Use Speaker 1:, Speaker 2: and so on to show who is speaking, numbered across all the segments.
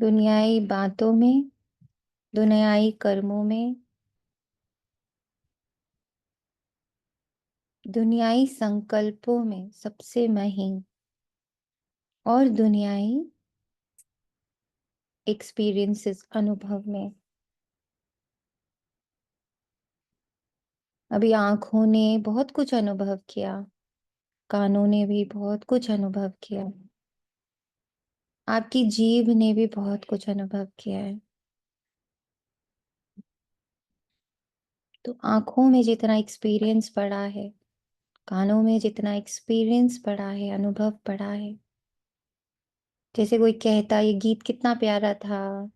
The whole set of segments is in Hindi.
Speaker 1: दुनियाई बातों में, दुनियाई कर्मों में, दुनियाई संकल्पों में सबसे महीन और दुनियाई एक्सपीरियंसेस अनुभव में। अभी आंखों ने बहुत कुछ अनुभव किया, कानों ने भी बहुत कुछ अनुभव किया, आपकी जीभ ने भी बहुत कुछ अनुभव किया है। तो आंखों में जितना एक्सपीरियंस पड़ा है, कानों में जितना एक्सपीरियंस पड़ा है, अनुभव पड़ा है, जैसे कोई कहता ये गीत कितना प्यारा था,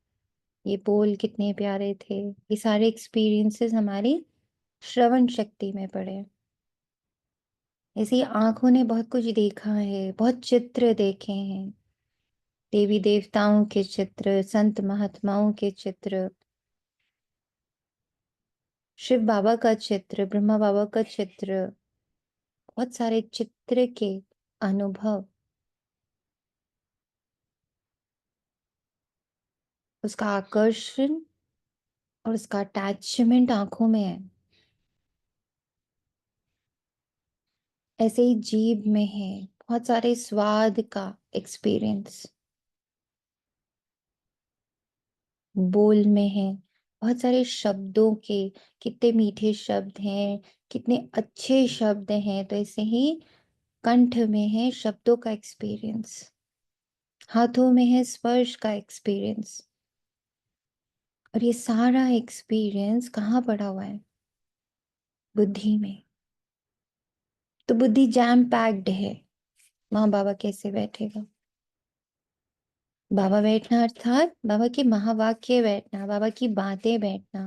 Speaker 1: ये बोल कितने प्यारे थे, ये सारे एक्सपीरियंसेस हमारी श्रवण शक्ति में पड़े। ऐसी आंखों ने बहुत कुछ देखा है, बहुत चित्र देखे हैं, देवी देवताओं के चित्र, संत महात्माओं के चित्र, शिव बाबा का चित्र, ब्रह्मा बाबा का चित्र, बहुत सारे चित्र के अनुभव। उसका आकर्षण और उसका अटैचमेंट आंखों में है। ऐसे ही जीभ में है बहुत सारे स्वाद का एक्सपीरियंस, बोल में है बहुत सारे शब्दों के, कितने मीठे शब्द हैं, कितने अच्छे शब्द हैं। तो ऐसे ही कंठ में है शब्दों का एक्सपीरियंस, हाथों में है स्पर्श का एक्सपीरियंस। और ये सारा एक्सपीरियंस कहाँ पड़ा हुआ है? बुद्धि में। तो बुद्धि जैम पैक्ड है, वहां बाबा कैसे बैठेगा? बाबा बैठना अर्थात बाबा के महावाक्य बैठना, बाबा की बातें बैठना,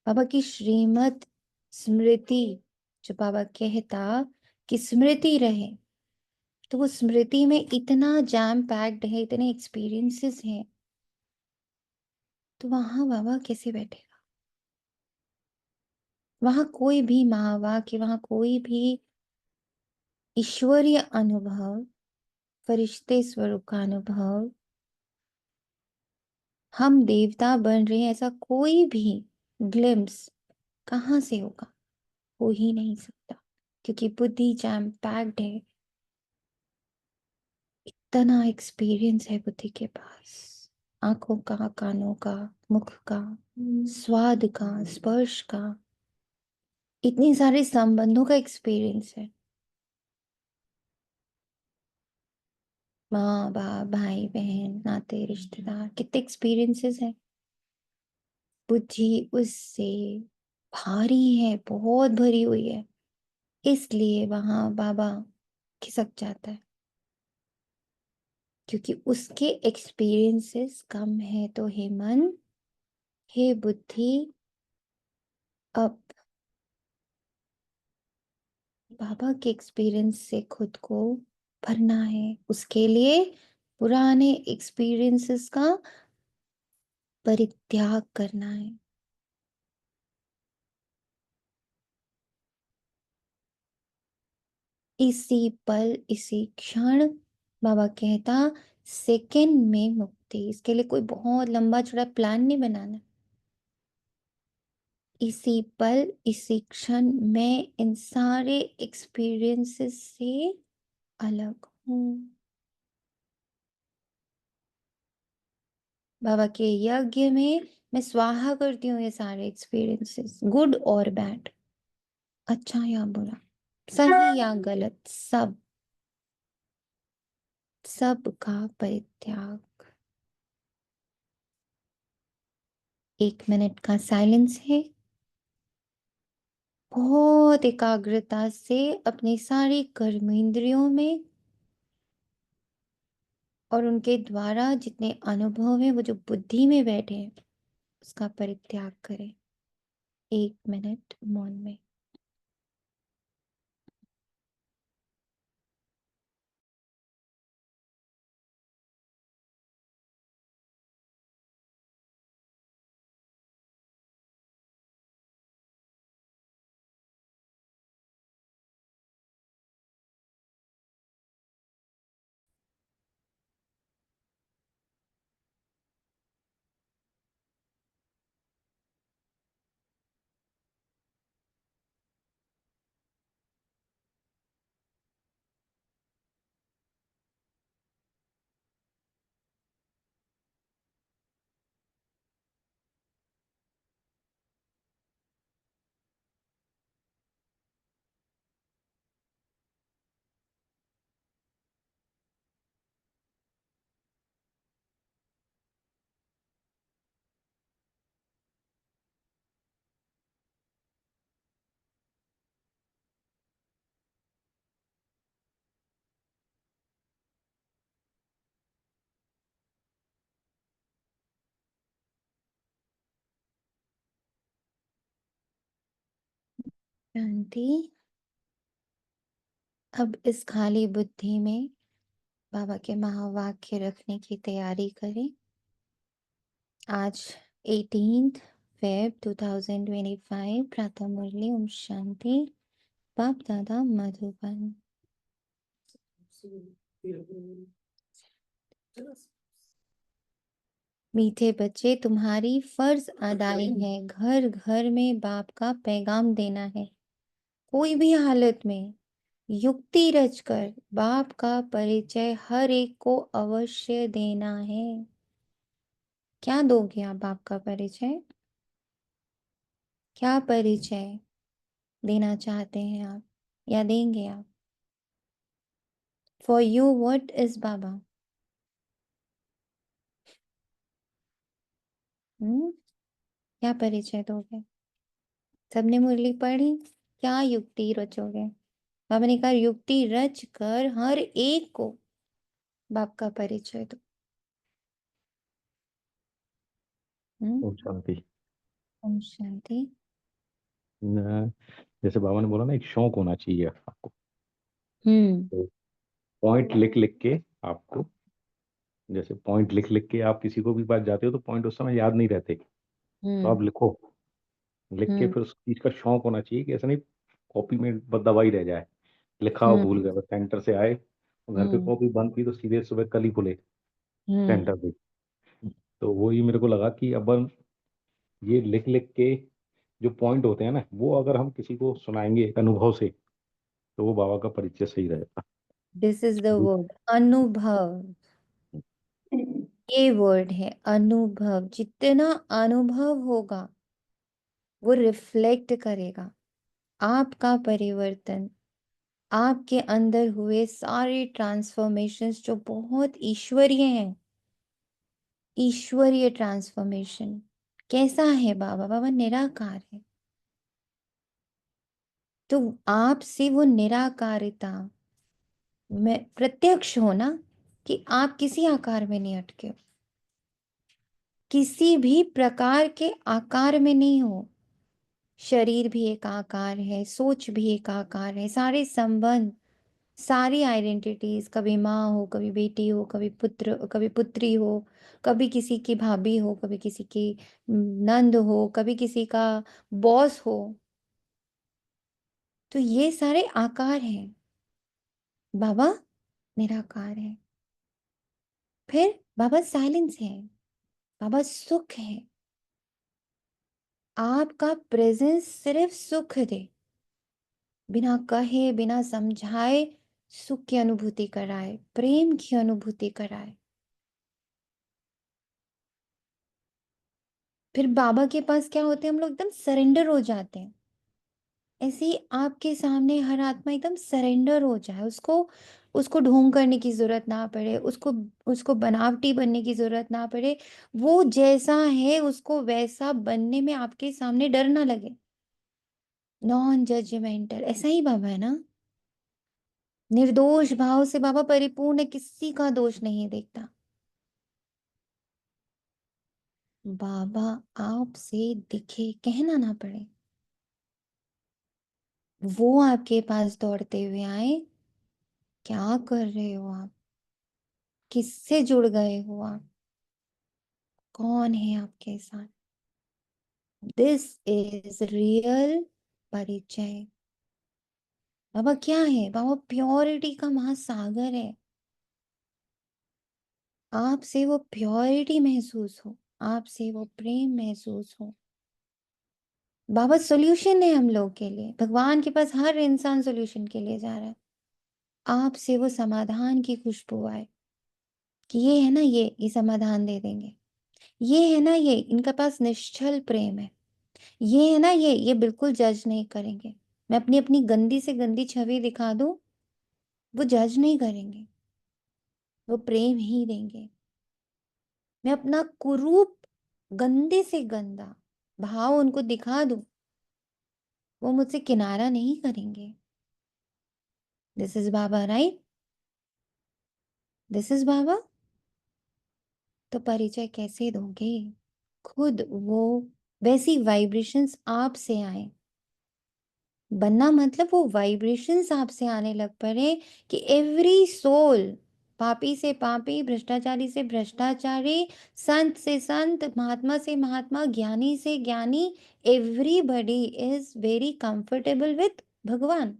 Speaker 1: बाबा की श्रीमत स्मृति। जो बाबा कहता कि स्मृति रहे, तो वो स्मृति में इतना जैम पैक्ड है, इतने एक्सपीरियंसेस हैं। तो वहां बाबा कैसे बैठेगा? वहां कोई भी महावाक्य, वहां कोई भी ईश्वरीय अनुभव, फरिश्ते स्वरूप का अनुभव, हम देवता बन रहे हैं, ऐसा कोई भी ग्लिम्स कहाँ से होगा? हो ही नहीं सकता, क्योंकि बुद्धि जैम पैक्ड है। इतना एक्सपीरियंस है बुद्धि के पास, आंखों का, कानों का, मुख का, स्वाद का, स्पर्श का, इतने सारे संबंधों का एक्सपीरियंस है। माँ बाप, भाई बहन, नाते रिश्तेदार, कितने एक्सपीरियंसेस हैं। बुद्धि उससे भारी है, बहुत भरी हुई है, इसलिए वहां बाबा खिसक जाता है, क्योंकि उसके एक्सपीरियंसेस कम है। तो हे मन, हे बुद्धि, अब बाबा के एक्सपीरियंस से खुद को भरना है। उसके लिए पुराने एक्सपीरियंसेस का परित्याग करना है। इसी पल, इसी क्षण, बाबा कहता सेकंड में मुक्ति। इसके लिए कोई बहुत लंबा चौड़ा प्लान नहीं बनाना। इसी पल, इसी क्षण मैं इन सारे एक्सपीरियंसेस से अलग हूं। बाबा के यज्ञ में मैं स्वाहा करती हूँ ये सारे एक्सपीरियंसेस, गुड और बैड, अच्छा या बुरा, सही या गलत, सब, सब का परित्याग। 1 मिनट का साइलेंस है। बहुत एकाग्रता से अपनी सारी कर्मेंद्रियों में और उनके द्वारा जितने अनुभव हैं वो जो बुद्धि में बैठे हैं, उसका परित्याग करें। 1 मिनट मौन में। शांति। अब इस खाली बुद्धि में बाबा के महावाक्य रखने की तैयारी करें। आज 18 Feb 2025 प्रातः मुरली। ओम शांति। बाप दादा मधुबन। मीठे बच्चे, तुम्हारी फर्ज अदाई है, घर घर में बाप का पैगाम देना है। कोई भी हालत में युक्ति रचकर बाप का परिचय हर एक को अवश्य देना है। क्या दोगे आप बाप का परिचय? क्या परिचय देना चाहते हैं आप या देंगे आप? फॉर यू व्हाट इज बाबा? क्या परिचय दोगे? सबने मुरली पढ़ी? क्या युक्ति रचोगे? बाबा ने कहा युक्ति रच कर हर एक को बाप का परिचय दो।
Speaker 2: ओम शांति।
Speaker 1: ओम शांति।
Speaker 2: जैसे बाबा ने बोला ना, एक शौक होना चाहिए आपको।
Speaker 1: हम्म
Speaker 2: तो पॉइंट लिख लिख के आपको, जैसे पॉइंट लिख लिख के आप किसी को भी पास जाते हो तो पॉइंट उस समय याद नहीं रहते, तो आप
Speaker 1: हम्म
Speaker 2: लिखो। लिख के
Speaker 1: हम्म
Speaker 2: फिर उस चीज का शौक होना चाहिए कि ऐसा नहीं कॉपी में बस दबाई रह जाए, लिखा हो
Speaker 1: हम्म
Speaker 2: भूल गए, बस सेंटर से आए और घर पे
Speaker 1: हम्म
Speaker 2: कॉपी बंद की तो सीधे सुबह कल ही खुले
Speaker 1: हम्म
Speaker 2: सेंटर पे। तो वही मेरे को लगा कि अब ये लिख लिख के जो पॉइंट होते हैं ना, वो अगर हम किसी को सुनाएंगे एक अनुभव से, तो वो बाबा का परिचय सही रहेगा।
Speaker 1: दिस इज द वर्ड अनुभव। ये वर्ड है अनुभव। जितना अनुभव होगा वो रिफ्लेक्ट करेगा आपका परिवर्तन, आपके अंदर हुए सारे ट्रांसफॉर्मेशंस जो बहुत ईश्वरीय हैं। ईश्वरीय ट्रांसफॉर्मेशन कैसा है बाबा? बाबा निराकार है, तो आपसे वो निराकारिता में प्रत्यक्ष होना कि आप किसी आकार में नहीं अटके हो, किसी भी प्रकार के आकार में नहीं हो। शरीर भी एक आकार है, सोच भी एक आकार है, सारे संबंध, सारी आइडेंटिटीज, कभी माँ हो, कभी बेटी हो, कभी पुत्र, कभी पुत्री हो, कभी किसी की भाभी हो, कभी किसी की नंद हो, कभी किसी का बॉस हो। तो ये सारे आकार हैं। बाबा निराकार है। फिर बाबा साइलेंस है, बाबा सुख है। आपका प्रेजेंस सिर्फ सुख दे, बिना कहे बिना समझाए सुख की अनुभूति कराए, प्रेम की अनुभूति कराए। फिर बाबा के पास क्या होते हैं? हम लोग एकदम सरेंडर हो जाते हैं। ऐसे ही आपके सामने हर आत्मा एकदम सरेंडर हो जाए, उसको उसको ढोंग करने की जरूरत ना पड़े, उसको उसको बनावटी बनने की जरूरत ना पड़े। वो जैसा है उसको वैसा बनने में आपके सामने डर ना लगे। नॉन जजमेंटल, ऐसा ही बाबा है ना। निर्दोष भाव से बाबा परिपूर्ण है, किसी का दोष नहीं देखता। बाबा आपसे दिखे, कहना ना पड़े, वो आपके पास दौड़ते हुए आए। क्या कर रहे हो आप? किससे जुड़ गए हो आप? कौन है आपके साथ? दिस इज रियल परिचय। बाबा क्या है? बाबा प्योरिटी का महासागर है। आपसे वो प्योरिटी महसूस हो, आपसे वो प्रेम महसूस हो। बाबा सोल्यूशन है हम लोग के लिए। भगवान के पास हर इंसान सोल्यूशन के लिए जा रहा है। आपसे वो समाधान की खुशबू आए कि ये है ना, ये समाधान दे देंगे। ये है ना, ये इनके पास निश्चल प्रेम है। ये है ना, ये बिल्कुल जज नहीं करेंगे। मैं अपनी अपनी गंदी से गंदी छवि दिखा दूं, वो जज नहीं करेंगे, वो प्रेम ही देंगे। मैं अपना कुरूप गंदे से गंदा भाव उनको दिखा दूं, वो मुझसे किनारा नहीं करेंगे। This is Baba, right? This is Baba. तो परिचय कैसे दोगे? खुद वो वैसी वाइब्रेशंस आप से आए, बनना मतलब वो वाइब्रेशंस आपसे आने लग पड़े कि एवरी सोल, पापी से पापी, भ्रष्टाचारी से भ्रष्टाचारी, संत से संत, महात्मा से महात्मा, ज्ञानी से ज्ञानी, everybody is very comfortable with भगवान।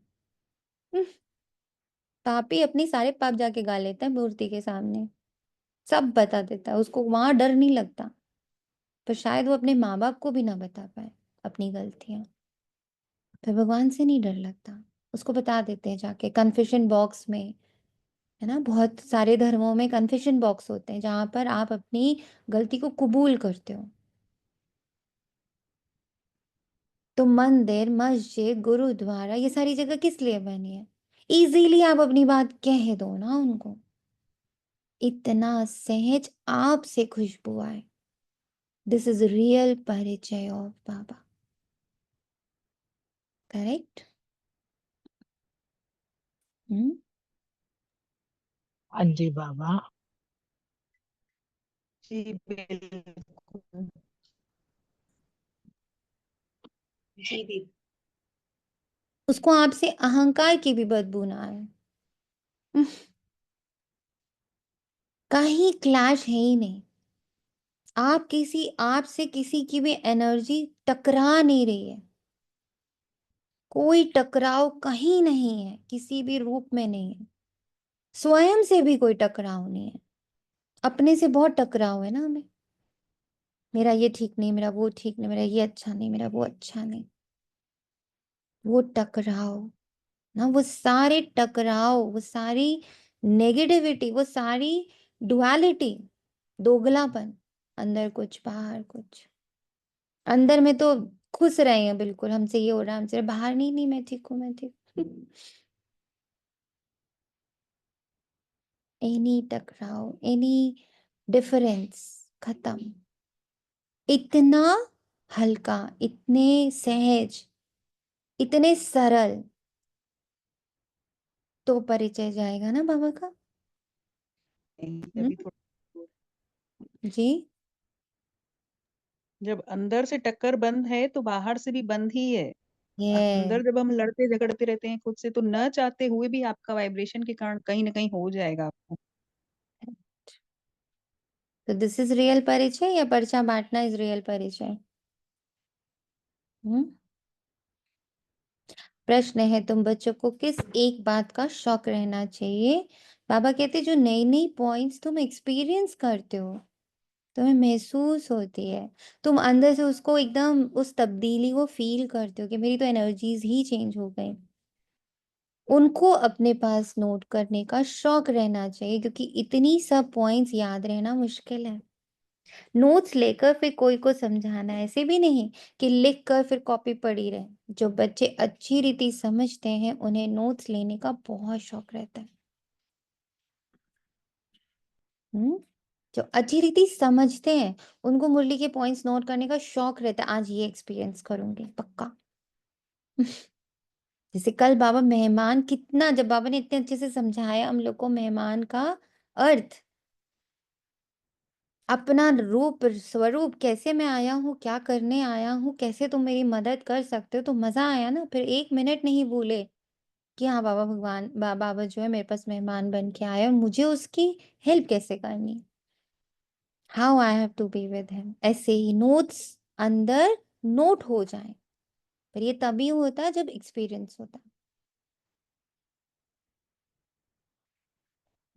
Speaker 1: पापी अपनी सारे पाप जाके गा लेता है मूर्ति के सामने, सब बता देता है, उसको वहां डर नहीं लगता। पर शायद वो अपने माँ बाप को भी ना बता पाए अपनी गलतियां, फिर भगवान से नहीं डर लगता, उसको बता देते हैं जाके कन्फेशन बॉक्स में। है ना, बहुत सारे धर्मों में कन्फेशन बॉक्स होते हैं जहां पर आप अपनी गलती को कबूल करते हो। तो मंदिर, मस्जिद, गुरुद्वारा, ये सारी जगह किस लिए बनी है? इजीली आप अपनी बात कह दो ना उनको, इतना सहज आपसे खुशबू आए। दिस इज रियल परिचय ऑफ बाबा। करेक्ट। हम्म।
Speaker 3: हाँ जी बाबा। जी बिल्कुल। जी दीदी।
Speaker 1: उसको आपसे अहंकार की भी बदबू ना आए। कहीं क्लैश है ही नहीं। आपसे किसी की भी एनर्जी टकरा नहीं रही है, कोई टकराव कहीं नहीं है, किसी भी रूप में नहीं है। स्वयं से भी कोई टकराव नहीं है। अपने से बहुत टकराव है ना हमें, मेरा ये ठीक नहीं, मेरा वो ठीक नहीं, मेरा ये अच्छा नहीं, मेरा वो अच्छा नहीं। वो टकराव ना, वो सारे टकराव, वो सारी नेगेटिविटी, वो सारी डुअलिटी, दोगलापन, अंदर कुछ बाहर कुछ। अंदर में तो खुश रहे हैं बिल्कुल, हमसे ये हो रहा है, हमसे बाहर नहीं, नहीं मैं ठीक हूँ, मैं ठीक हूँ। एनी टकराव, एनी डिफरेंस खत्म। इतना हल्का, इतने सहज, इतने सरल। तो परिचय जाएगा ना बाबा का।
Speaker 3: अभी थोड़ा।
Speaker 1: जी।
Speaker 3: जब अंदर से टक्कर बंद है तो बाहर से भी बंद ही है।
Speaker 1: ये
Speaker 3: अंदर जब हम लड़ते झगड़ते रहते हैं खुद से, तो न चाहते हुए भी आपका वाइब्रेशन के कारण कहीं ना कहीं हो जाएगा आपको।
Speaker 1: तो दिस इज रियल परिचय या पर्चा बांटना इज रियल परिचय? हम्म। प्रश्न है, तुम बच्चों को किस एक बात का शौक रहना चाहिए? बाबा कहते जो नई नई पॉइंट्स तुम एक्सपीरियंस करते हो, तुम्हें महसूस होती है, तुम अंदर से उसको एकदम उस तब्दीली को फील करते हो कि मेरी तो एनर्जीज ही चेंज हो गई, उनको अपने पास नोट करने का शौक रहना चाहिए, क्योंकि इतनी सब पॉइंट्स याद रहना मुश्किल है। नोट्स लेकर फिर कोई को समझाना, ऐसे भी नहीं कि लिख कर फिर कॉपी पड़ी रहे। जो बच्चे अच्छी रीति समझते हैं उन्हें नोट्स लेने का बहुत शौक रहता है। हम्म। जो अच्छी रीति समझते हैं उनको मुरली के पॉइंट्स नोट करने का शौक रहता है, आज ये एक्सपीरियंस करूंगी पक्का। जैसे कल बाबा मेहमान, कितना जब बाबा ने इतने अच्छे से समझाया हम लोग को मेहमान का अर्थ, अपना रूप स्वरूप, कैसे मैं आया हूँ, क्या करने आया हूँ, कैसे तुम मेरी मदद कर सकते हो, तो मजा आया ना। फिर एक मिनट नहीं भूले कि हाँ बाबा भगवान, बाबा जो है मेरे पास मेहमान बन के आया और मुझे उसकी हेल्प कैसे करनी है, how I have to be with him. ऐसे ही नोट्स अंदर नोट हो जाए, पर ये तभी होता है जब एक्सपीरियंस होता है।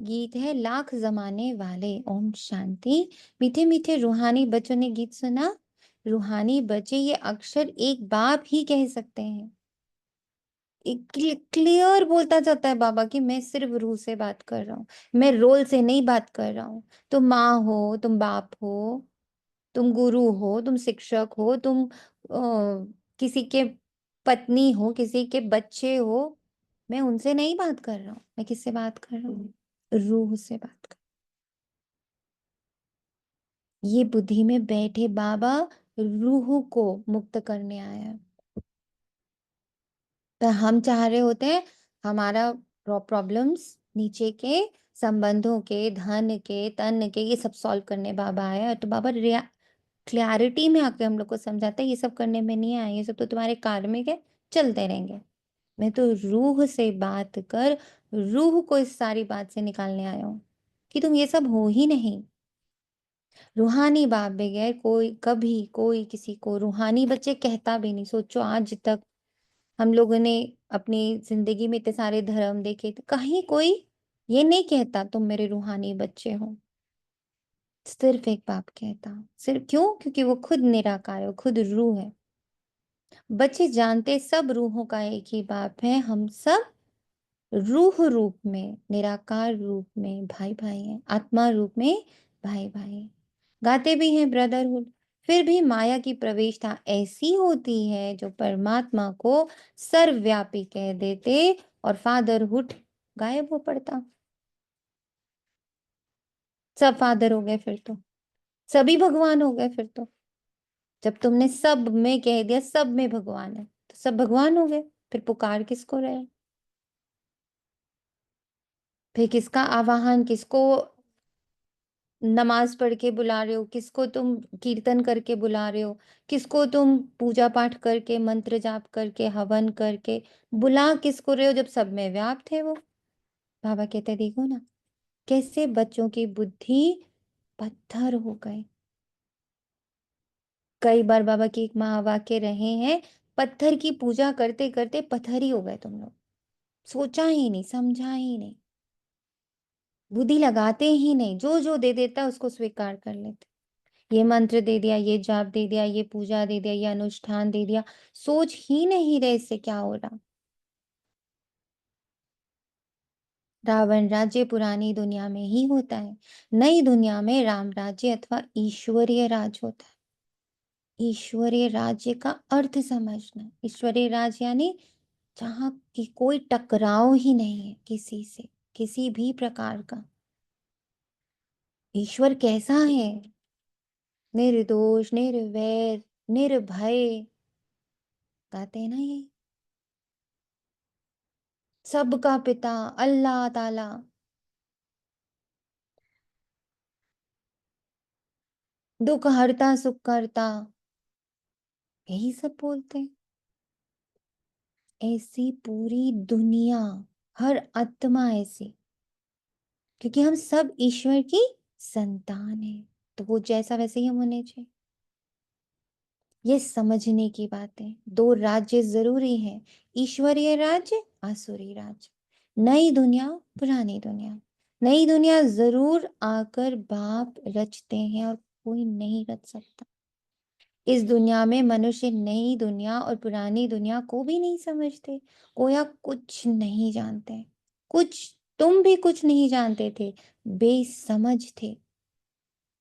Speaker 1: गीत है लाख जमाने वाले, ओम शांति। मीठे मीठे रूहानी बच्चों ने गीत सुना। रूहानी बच्चे ये अक्षर एक बाप ही कह सकते हैं। क्लियर बोलता जाता है बाबा कि मैं सिर्फ रूह से बात कर रहा हूँ, मैं रोल से नहीं बात कर रहा हूँ। तुम माँ हो, तुम बाप हो, तुम गुरु हो, तुम शिक्षक हो, तुम किसी के पत्नी हो, किसी के बच्चे हो, मैं उनसे नहीं बात कर रहा हूँ। मैं किससे बात कर रहा हूँ? रूह से बात कर। ये बुद्धि में बैठे बाबा रूह को मुक्त करने आया है। तो हम चाह रहे होते हैं हमारा प्रॉब्लम्स नीचे के, संबंधों के, धन के, तन के, ये सब सॉल्व करने बाबा आया है। तो बाबा क्लैरिटी में आके हम लोग को समझाता है ये सब करने में नहीं आया, ये सब तो तुम्हारे कार्मिक है, चलते रहेंगे। मैं तो रूह से बात कर रूह को इस सारी बात से निकालने आया हूँ कि तुम ये सब हो ही नहीं। रूहानी बाप बगैर कोई कभी कोई किसी को रूहानी बच्चे कहता भी नहीं। सोचो आज तक हम लोगों ने अपनी जिंदगी में इतने सारे धर्म देखे, तो कहीं कोई ये नहीं कहता तुम मेरे रूहानी बच्चे हो। सिर्फ एक बाप कहता। सिर्फ क्यों? क्योंकि वो खुद निराकार है, वो खुद रूह है। बच्चे जानते सब रूहों का एक ही बाप है। हम सब रूह रूप में, निराकार रूप में भाई भाई हैं, आत्मा रूप में भाई भाई हैं। गाते भी हैं ब्रदरहुड। फिर भी माया की प्रवेशता ऐसी होती है जो परमात्मा को सर्वव्यापी कह देते और फादरहुड गायब हो पड़ता। सब फादर हो गए फिर तो, सभी भगवान हो गए फिर तो। जब तुमने सब में कह दिया सब में भगवान है, तो सब भगवान हो गए। फिर पुकार किसको रहे? फिर किसका आवाहन, किसको नमाज पढ़ के बुला रहे हो, किसको तुम कीर्तन करके बुला रहे हो, किसको तुम पूजा पाठ करके मंत्र जाप करके हवन करके बुला किसको रहे हो, जब सब में व्याप्त है वो। बाबा कहते देखो ना कैसे बच्चों की बुद्धि पत्थर हो गए। कई बार बाबा की एक महावाक्य रहे हैं, पत्थर की पूजा करते करते पत्थर ही हो गए तुम लोग। सोचा ही नहीं, समझा ही नहीं, बुद्धि लगाते ही नहीं, जो जो दे देता उसको स्वीकार कर लेते। ये मंत्र दे दिया, ये जाप दे दिया, ये पूजा दे दिया, ये अनुष्ठान दे दिया, सोच ही नहीं रहे इससे क्या हो रहा। रावण राज्य पुरानी दुनिया में ही होता है, नई दुनिया में राम राज्य अथवा ईश्वरीय राज होता है। ईश्वरीय राज्य का अर्थ समझना। ईश्वरीय राज यानी जहाँ की कोई टकराव ही नहीं है किसी से, किसी भी प्रकार का। ईश्वर कैसा है? निर्दोष, निर्वैर, निर्भय। गाते हैं ना ये, सबका पिता अल्लाह ताला। दुख हरता सुख करता, यही सब बोलते हैं। ऐसी पूरी दुनिया, हर आत्मा ऐसी, क्योंकि हम सब ईश्वर की संतान है, तो वो जैसा वैसे ही हम होने चाहिए। ये समझने की बात है। दो राज्य जरूरी है, ईश्वरीय राज्य, आसुरी राज्य। नई दुनिया, पुरानी दुनिया। नई दुनिया जरूर आकर बाप रचते हैं और कोई नहीं रच सकता। इस दुनिया में मनुष्य नई दुनिया और पुरानी दुनिया को भी नहीं समझते, कोया कुछ नहीं जानते। कुछ, तुम भी कुछ नहीं जानते थे, बेसमझ थे।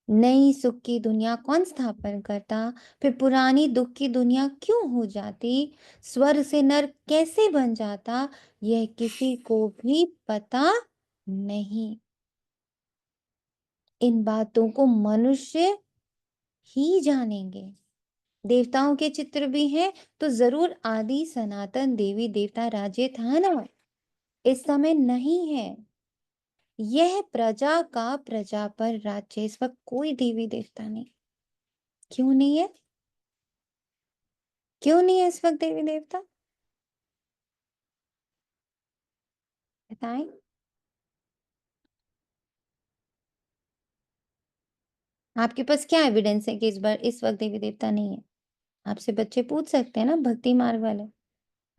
Speaker 1: नई सुख की दुनिया कौन स्थापन करता? फिर पुरानी दुख की दुनिया क्यों हो जाती? स्वर से नर कैसे बन जाता? यह किसी को भी पता नहीं। इन बातों को मनुष्य ही जानेंगे। देवताओं के चित्र भी हैं, तो जरूर आदि सनातन देवी देवता राज्य था ना। इस समय नहीं है। यह प्रजा का प्रजा पर राज्य। इस वक्त कोई देवी देवता नहीं। क्यों नहीं है? क्यों नहीं है इस वक्त देवी देवता? बताएं। आपके पास क्या एविडेंस है कि इस बार इस वक्त देवी देवता नहीं है? आपसे बच्चे पूछ सकते हैं ना, भक्ति मार्ग वाले।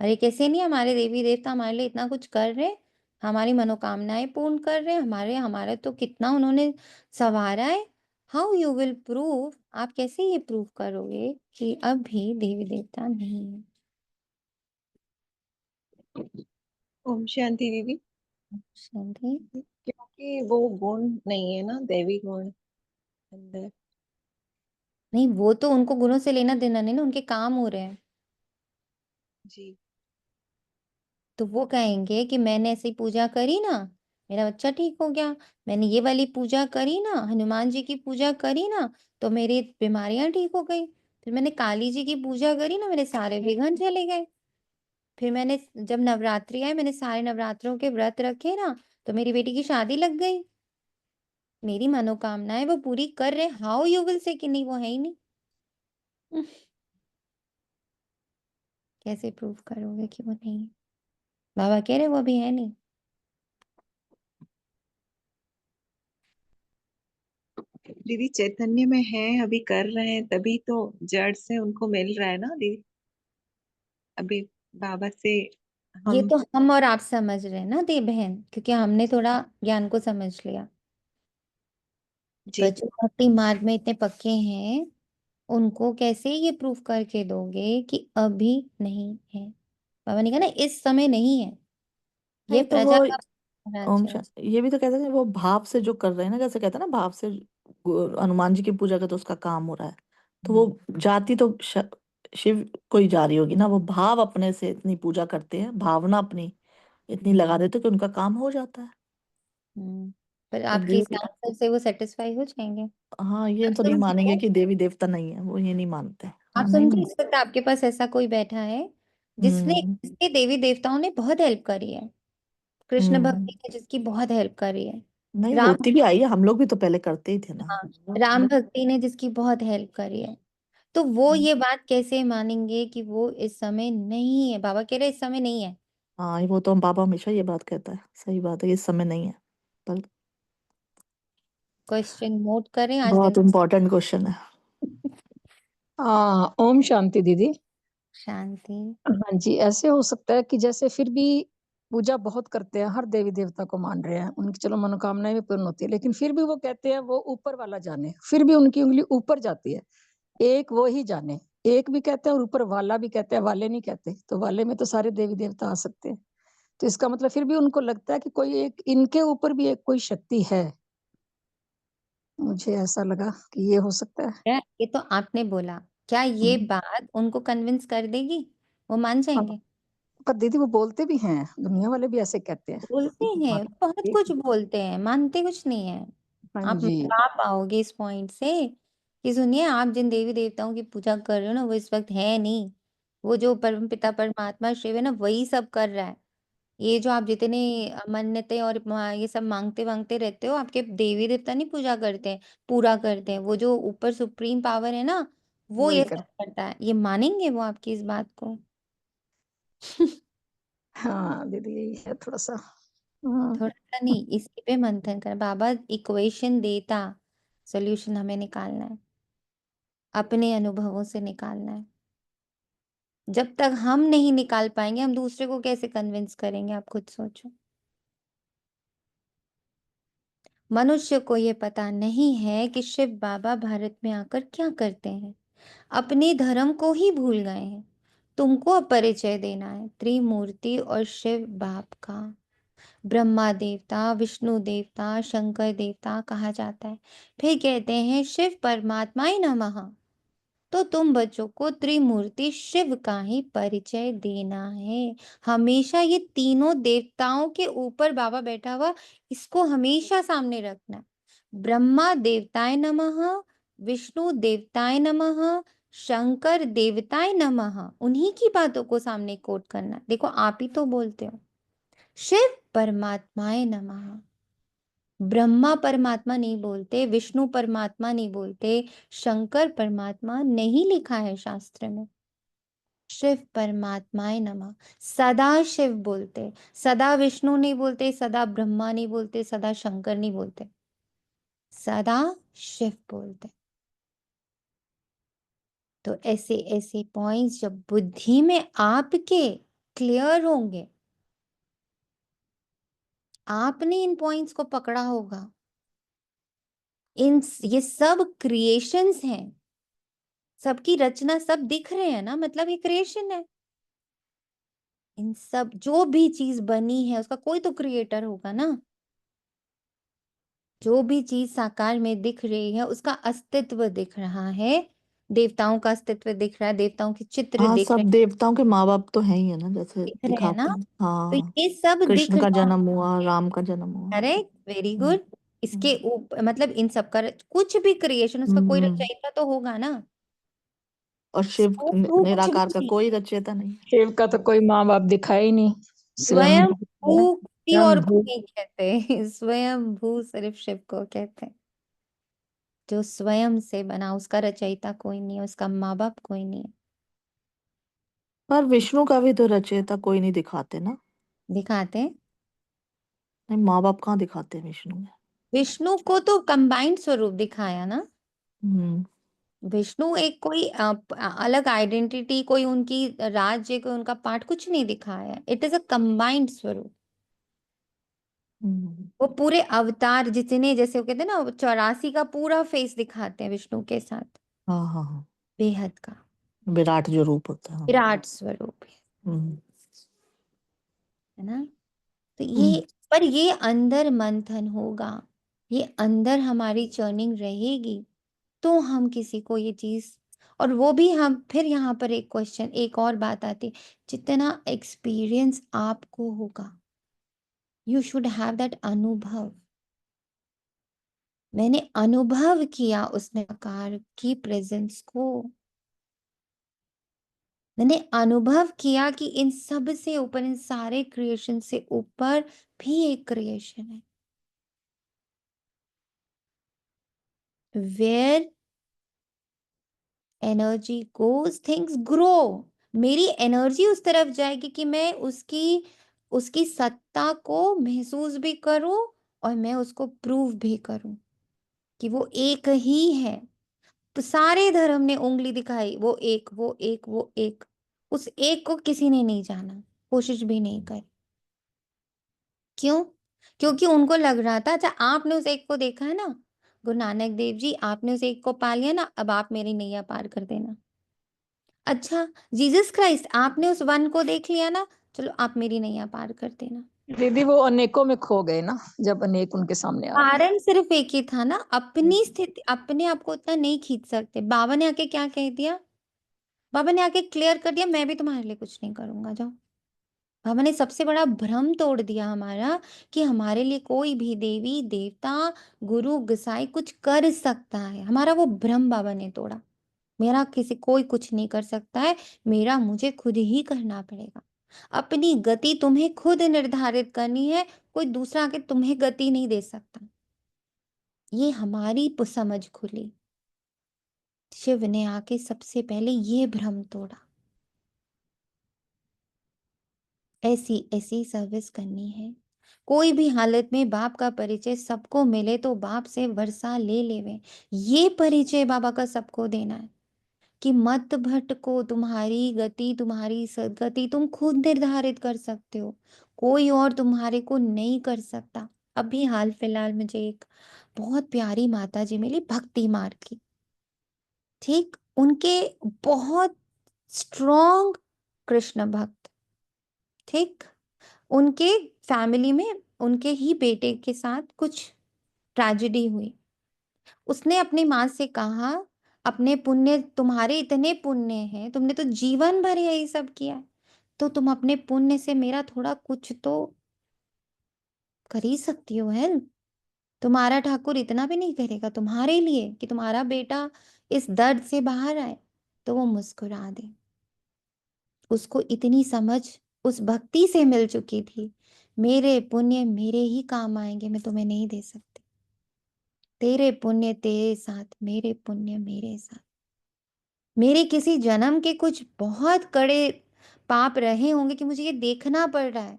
Speaker 1: अरे कैसे नहीं, हमारे देवी देवता हमारे लिए इतना कुछ कर रहे हैं, हमारी मनोकामनाएं पूर्ण कर रहे हैं, हमारे तो कितना उन्होंने संवारा है। How you will prove? आप कैसे ये प्रूव करोगे कि अब भी देवी देवता नहीं है?
Speaker 4: ओम शांति दीदी।
Speaker 1: शांति।
Speaker 4: क्योंकि वो गुण नहीं है ना, दैवी गुण अंदर।
Speaker 1: नहीं, वो तो उनको गुणों से लेना देना नहीं ना, उनके काम हो रहे हैं।
Speaker 4: जी।
Speaker 1: तो वो कहेंगे कि मैंने ऐसी पूजा करी ना, मेरा बच्चा ठीक हो गया। मैंने ये वाली पूजा करी ना, हनुमान जी की पूजा करी ना, तो मेरी बीमारियां ठीक हो गई। फिर मैंने काली जी की पूजा करी ना, मेरे सारे विघ्न चले गए। फिर मैंने जब नवरात्रि आए, मैंने सारे नवरात्रों के व्रत रखे ना, तो मेरी बेटी की शादी लग गई। मेरी मनोकामनाएं वो पूरी कर रहे। हाउ यू विल से कि नहीं वो है ही नहीं? कैसे प्रूव करोगे कि वो नहीं है? बाबा कह रहे वो अभी है नहीं।
Speaker 4: दीदी चैतन्य में है, अभी कर रहे हैं, तभी तो जड़ से उनको मिल रहा है ना दीदी। अभी बाबा से
Speaker 1: ये
Speaker 4: हम
Speaker 1: तो हम और आप समझ रहे हैं ना दे बहन, क्योंकि हमने थोड़ा ज्ञान को समझ लिया।
Speaker 4: जी
Speaker 1: पर जो भक्ति मार्ग में इतने पक्के हैं, उनको कैसे ये प्रूफ करके दोगे कि अभी नहीं है? बाबा ने कहा ना इस समय नहीं है, ये
Speaker 5: नहीं तो
Speaker 1: प्रजा
Speaker 5: वो
Speaker 1: का राज्य है।
Speaker 5: ये भी तो कहते हैं वो भाव से जो कर रहे हैं ना, जैसे कहते हैं ना भाव से हनुमान जी की पूजा का तो उसका काम हो रहा है, तो वो जाति तो शिव को ही जा रही होगी ना। वो भाव अपने से इतनी पूजा करते हैं, भावना अपनी इतनी लगा देते हैं कि उनका काम हो जाता है।
Speaker 1: पर
Speaker 5: तो
Speaker 1: आपके इस आंसर से वो सेटिस्फाई हो जाएंगे?
Speaker 5: हाँ, ये
Speaker 1: आप
Speaker 5: तो नहीं मानेंगे
Speaker 1: समझिए,
Speaker 5: कि देवी देवता नहीं है, वो ये नहीं मानते।
Speaker 1: आप
Speaker 5: हाँ, नहीं
Speaker 1: समझिए,
Speaker 5: मान
Speaker 1: इस वक्त आपके पास ऐसा कोई बैठा है जिसके देवी देवताओं ने बहुत हेल्प करी है। कृष्ण भक्ति ने जिसकी बहुत हेल्प करी है।
Speaker 5: नहीं,
Speaker 1: राम
Speaker 5: होती भी आई है, हम लोग भी तो पहले करते ही थे ना।
Speaker 1: हाँ, राम भक्ति ने जिसकी बहुत हेल्प करी है, तो वो ये बात कैसे मानेंगे कि वो इस समय नहीं है? बाबा कह रहे इस समय नहीं है।
Speaker 5: हाँ, वो तो हम बाबा हमेशा ये बात कहता है, सही बात है, इस समय नहीं है। पर
Speaker 1: क्वेश्चन नोट करें आज
Speaker 5: बहुत
Speaker 1: दिन।
Speaker 5: इम्पोर्टेंट क्वेश्चन है।
Speaker 6: ओम शांति दीदी।
Speaker 1: शांति।
Speaker 6: हाँ जी, ऐसे हो सकता है कि जैसे फिर भी पूजा बहुत करते हैं, हर देवी देवता को मान रहे हैं, उनकी चलो मनोकामनाएं भी पूर्ण होती है, लेकिन फिर भी वो कहते हैं वो ऊपर वाला जाने, फिर भी उनकी उंगली ऊपर जाती है, एक वो ही जाने। एक भी कहते हैं और ऊपर वाला भी कहते हैं, वाले नहीं कहते, तो वाले में तो सारे देवी देवता आ सकते हैं। तो इसका मतलब फिर भी उनको लगता है कि कोई एक इनके ऊपर भी एक कोई शक्ति है। मुझे ऐसा लगा कि ये हो सकता है।
Speaker 1: ये तो आपने बोला, क्या ये बात उनको कन्विंस कर देगी? वो मान
Speaker 6: हाँ,
Speaker 1: जाएंगे?
Speaker 6: पर दीदी वो बोलते भी हैं, दुनिया वाले भी ऐसे कहते हैं।
Speaker 1: बोलते हैं, बहुत कुछ बोलते हैं, मानते कुछ नहीं है।
Speaker 6: हाँ
Speaker 1: आप
Speaker 6: जी।
Speaker 1: आ पाओगे इस पॉइंट से कि सुनिए, आप जिन देवी देवताओं की पूजा कर रहे हो ना, वो इस वक्त है नहीं। वो जो परम पिता परमात्मा शिव है ना, वही सब कर रहा है। ये जो आप जितने मन्नतें और ये सब मांगते वांगते रहते हो, आपके देवी देवता नहीं पूजा करते हैं, पूरा करते हैं। वो जो ऊपर सुप्रीम पावर है ना, वो
Speaker 6: वही
Speaker 1: ये
Speaker 6: कर
Speaker 1: सब करता है। ये मानेंगे वो आपकी इस बात को?
Speaker 6: हाँ दीदी, यही है थोड़ा सा।
Speaker 1: थोड़ा सा नहीं, इसके पे मंथन कर। बाबा इक्वेशन देता, सोल्यूशन हमें निकालना है, अपने अनुभवों से निकालना है। जब तक हम नहीं निकाल पाएंगे, हम दूसरे को कैसे कन्विंस करेंगे? आप खुद सोचो। मनुष्य को ये पता नहीं है कि शिव बाबा भारत में आकर क्या करते हैं। अपने धर्म को ही भूल गए हैं। तुमको अब परिचय देना है त्रिमूर्ति और शिव बाप का। ब्रह्मा देवता, विष्णु देवता, शंकर देवता कहा जाता है। फिर कहते हैं शिव परमात्माय नमः। तो तुम बच्चों को त्रिमूर्ति शिव का ही परिचय देना है। हमेशा ये तीनों देवताओं के ऊपर बाबा बैठा हुआ, इसको हमेशा सामने रखना है। ब्रह्मा देवताय नमः, विष्णु देवताय नमः, शंकर देवताय नमः। उन्हीं की बातों को सामने कोट करना। देखो, आप ही तो बोलते हो शिव परमात्माय नमः। ब्रह्मा परमात्मा नहीं बोलते, विष्णु परमात्मा नहीं बोलते, शंकर परमात्मा नहीं लिखा है शास्त्र में। शिव परमात्माय नमः। सदा शिव बोलते, सदा विष्णु नहीं बोलते, सदा ब्रह्मा नहीं बोलते, सदा शंकर नहीं बोलते, सदा शिव बोलते। तो ऐसे ऐसे पॉइंट्स जब बुद्धि में आपके क्लियर होंगे, आपने इन पॉइंट्स को पकड़ा होगा। ये सब क्रिएशंस हैं, सबकी रचना, सब दिख रहे हैं ना, मतलब ये क्रिएशन है। इन सब जो भी चीज बनी है उसका कोई तो क्रिएटर होगा ना। जो भी चीज साकार में दिख रही है उसका अस्तित्व दिख रहा है। देवताओं का अस्तित्व दिख रहा है, देवताओं के चित्र
Speaker 5: हाँ,
Speaker 1: दिख
Speaker 5: सब देवताओं के माँ बाप तो हैं ही है ना, जैसे
Speaker 1: रहे हैं ना।
Speaker 5: दिखाते हैं।
Speaker 1: तो
Speaker 5: हाँ,
Speaker 1: ये सब दिख
Speaker 5: कृष्ण का
Speaker 1: रहा
Speaker 5: जन्म हुआ, राम का जन्म हुआ।
Speaker 1: है। करेक्ट, वेरी
Speaker 5: हम्म,
Speaker 1: गुड। इसके ऊपर मतलब इन सब का कुछ भी क्रिएशन, उसका कोई
Speaker 5: हम्म।
Speaker 1: रचयिता तो होगा ना।
Speaker 5: और शिव
Speaker 1: स्वयं कुछ भी
Speaker 5: निराकार का
Speaker 1: नहीं,
Speaker 5: कोई रचयिता नहीं।
Speaker 6: शिव का तो कोई माँ बाप दिखा ही नहीं, स्वयं
Speaker 1: स्वयं भू किसी
Speaker 6: स्वयं
Speaker 1: और को
Speaker 6: भू।
Speaker 1: नहीं कहते। स्वयं भू सिर्फ शिव को कहते हैं। जो स्वयं से बना, उसका रचयिता कोई नहीं है, उसका माँ बाप कोई नहीं है।
Speaker 5: पर विष्णु का भी तो रचयिता कोई नहीं दिखाते ना।
Speaker 1: दिखाते हैं।
Speaker 5: नहीं, माँ बाप कहाँ दिखाते हैं विष्णु में।
Speaker 1: विष्णु को तो कंबाइंड स्वरूप दिखाया ना।
Speaker 5: हम्म
Speaker 1: विष्णु एक कोई अलग आइडेंटिटी, कोई उनकी राज्य, कोई उनका पार्ट कुछ नहीं दिखाया। इट इज अ कंबाइंड स्वरूप।
Speaker 5: हम्म,
Speaker 1: वो पूरे अवतार जितने, जैसे वो कहते हैं ना 84 का पूरा फेस दिखाते हैं विष्णु के साथ,
Speaker 5: हाँ हाँ हाँ,
Speaker 1: बेहद का
Speaker 5: विराट जो रूप होता है। हाँ।
Speaker 1: विराट स्वरूप
Speaker 5: हम्म
Speaker 1: है ना। तो
Speaker 5: हम्म,
Speaker 1: ये, पर ये अंदर मंथन होगा, ये अंदर हमारी चर्निंग रहेगी, तो हम किसी को ये चीज, और वो भी हम फिर यहाँ पर एक क्वेश्चन, एक और बात आती है, जितना एक्सपीरियंस आपको होगा, यू शुड हैव दैट अनुभव। मैंने अनुभव किया उस निराकार की प्रेजेंस को, मैंने अनुभव किया कि इन सब से ऊपर, इन सारे क्रिएशन से ऊपर भी एक क्रिएशन है, where energy goes things grow. मेरी एनर्जी उस तरफ जाएगी कि मैं उसकी उसकी सत्ता को महसूस भी करूं, और मैं उसको प्रूव भी करूं कि वो एक ही है। तो सारे धर्म ने उंगली दिखाई, वो एक, वो एक, वो एक। उस एक को किसी ने नहीं जाना, कोशिश भी नहीं करी। क्यों? क्योंकि उनको लग रहा था, अच्छा आपने उस एक को देखा है ना, गुरु नानक देव जी, आपने उस एक को पा लिया ना, अब आप मेरी नैया पार कर देना। अच्छा जीसस क्राइस्ट, आपने उस वन को देख लिया ना, चलो आप मेरी नैया पार कर देना।
Speaker 6: दीदी वो अनेकों में खो गए ना, जब अनेक उनके सामने आ गए।
Speaker 1: कारण सिर्फ एक ही था ना, अपनी स्थिति, अपने आप को उतना नहीं खींच सकते। बाबा ने आके क्या कह दिया? बाबा ने आके क्लियर कर दिया, मैं भी तुम्हारे लिए कुछ नहीं करूंगा, जाओ। बाबा ने सबसे बड़ा भ्रम तोड़ दिया हमारा, कि हमारे लिए कोई भी देवी देवता, गुरु गोसाई कुछ कर सकता है। हमारा वो भ्रम बाबा ने तोड़ा। मेरा किसी कोई कुछ नहीं कर सकता है, मेरा मुझे खुद ही करना पड़ेगा। अपनी गति तुम्हें खुद निर्धारित करनी है, कोई दूसरा आके तुम्हें गति नहीं दे सकता। ये हमारी समझ खुली। शिव ने आके सबसे पहले ये भ्रम तोड़ा। ऐसी ऐसी सर्विस करनी है। कोई भी हालत में बाप का परिचय सबको मिले तो बाप से वर्षा ले लेवे, ये परिचय बाबा का सबको देना है। कि मत भटको, तुम्हारी गति, तुम्हारी सदगति तुम खुद निर्धारित कर सकते हो, कोई और तुम्हारे को नहीं कर सकता। अभी हाल फिलहाल मुझे एक बहुत प्यारी माता जी मिली, भक्ति मार्ग की। ठीक, उनके बहुत स्ट्रॉन्ग कृष्ण भक्त। ठीक, उनके फैमिली में उनके ही बेटे के साथ कुछ ट्रेजेडी हुई। उसने अपनी माँ से कहा, अपने पुण्य, तुम्हारे इतने पुण्य हैं, तुमने तो जीवन भर यही सब किया है, तो तुम अपने पुण्य से मेरा थोड़ा कुछ तो कर ही सकती हो हेल्प। तुम्हारा ठाकुर इतना भी नहीं करेगा तुम्हारे लिए कि तुम्हारा बेटा इस दर्द से बाहर आए। तो वो मुस्कुरा दे। उसको इतनी समझ उस भक्ति से मिल चुकी थी, मेरे पुण्य मेरे ही काम आएंगे, मैं तुम्हें नहीं दे सकती। तेरे पुण्य तेरे साथ, मेरे पुण्य मेरे साथ। मेरे किसी जन्म के कुछ बहुत कड़े पाप रहे होंगे कि मुझे ये देखना पड़ रहा है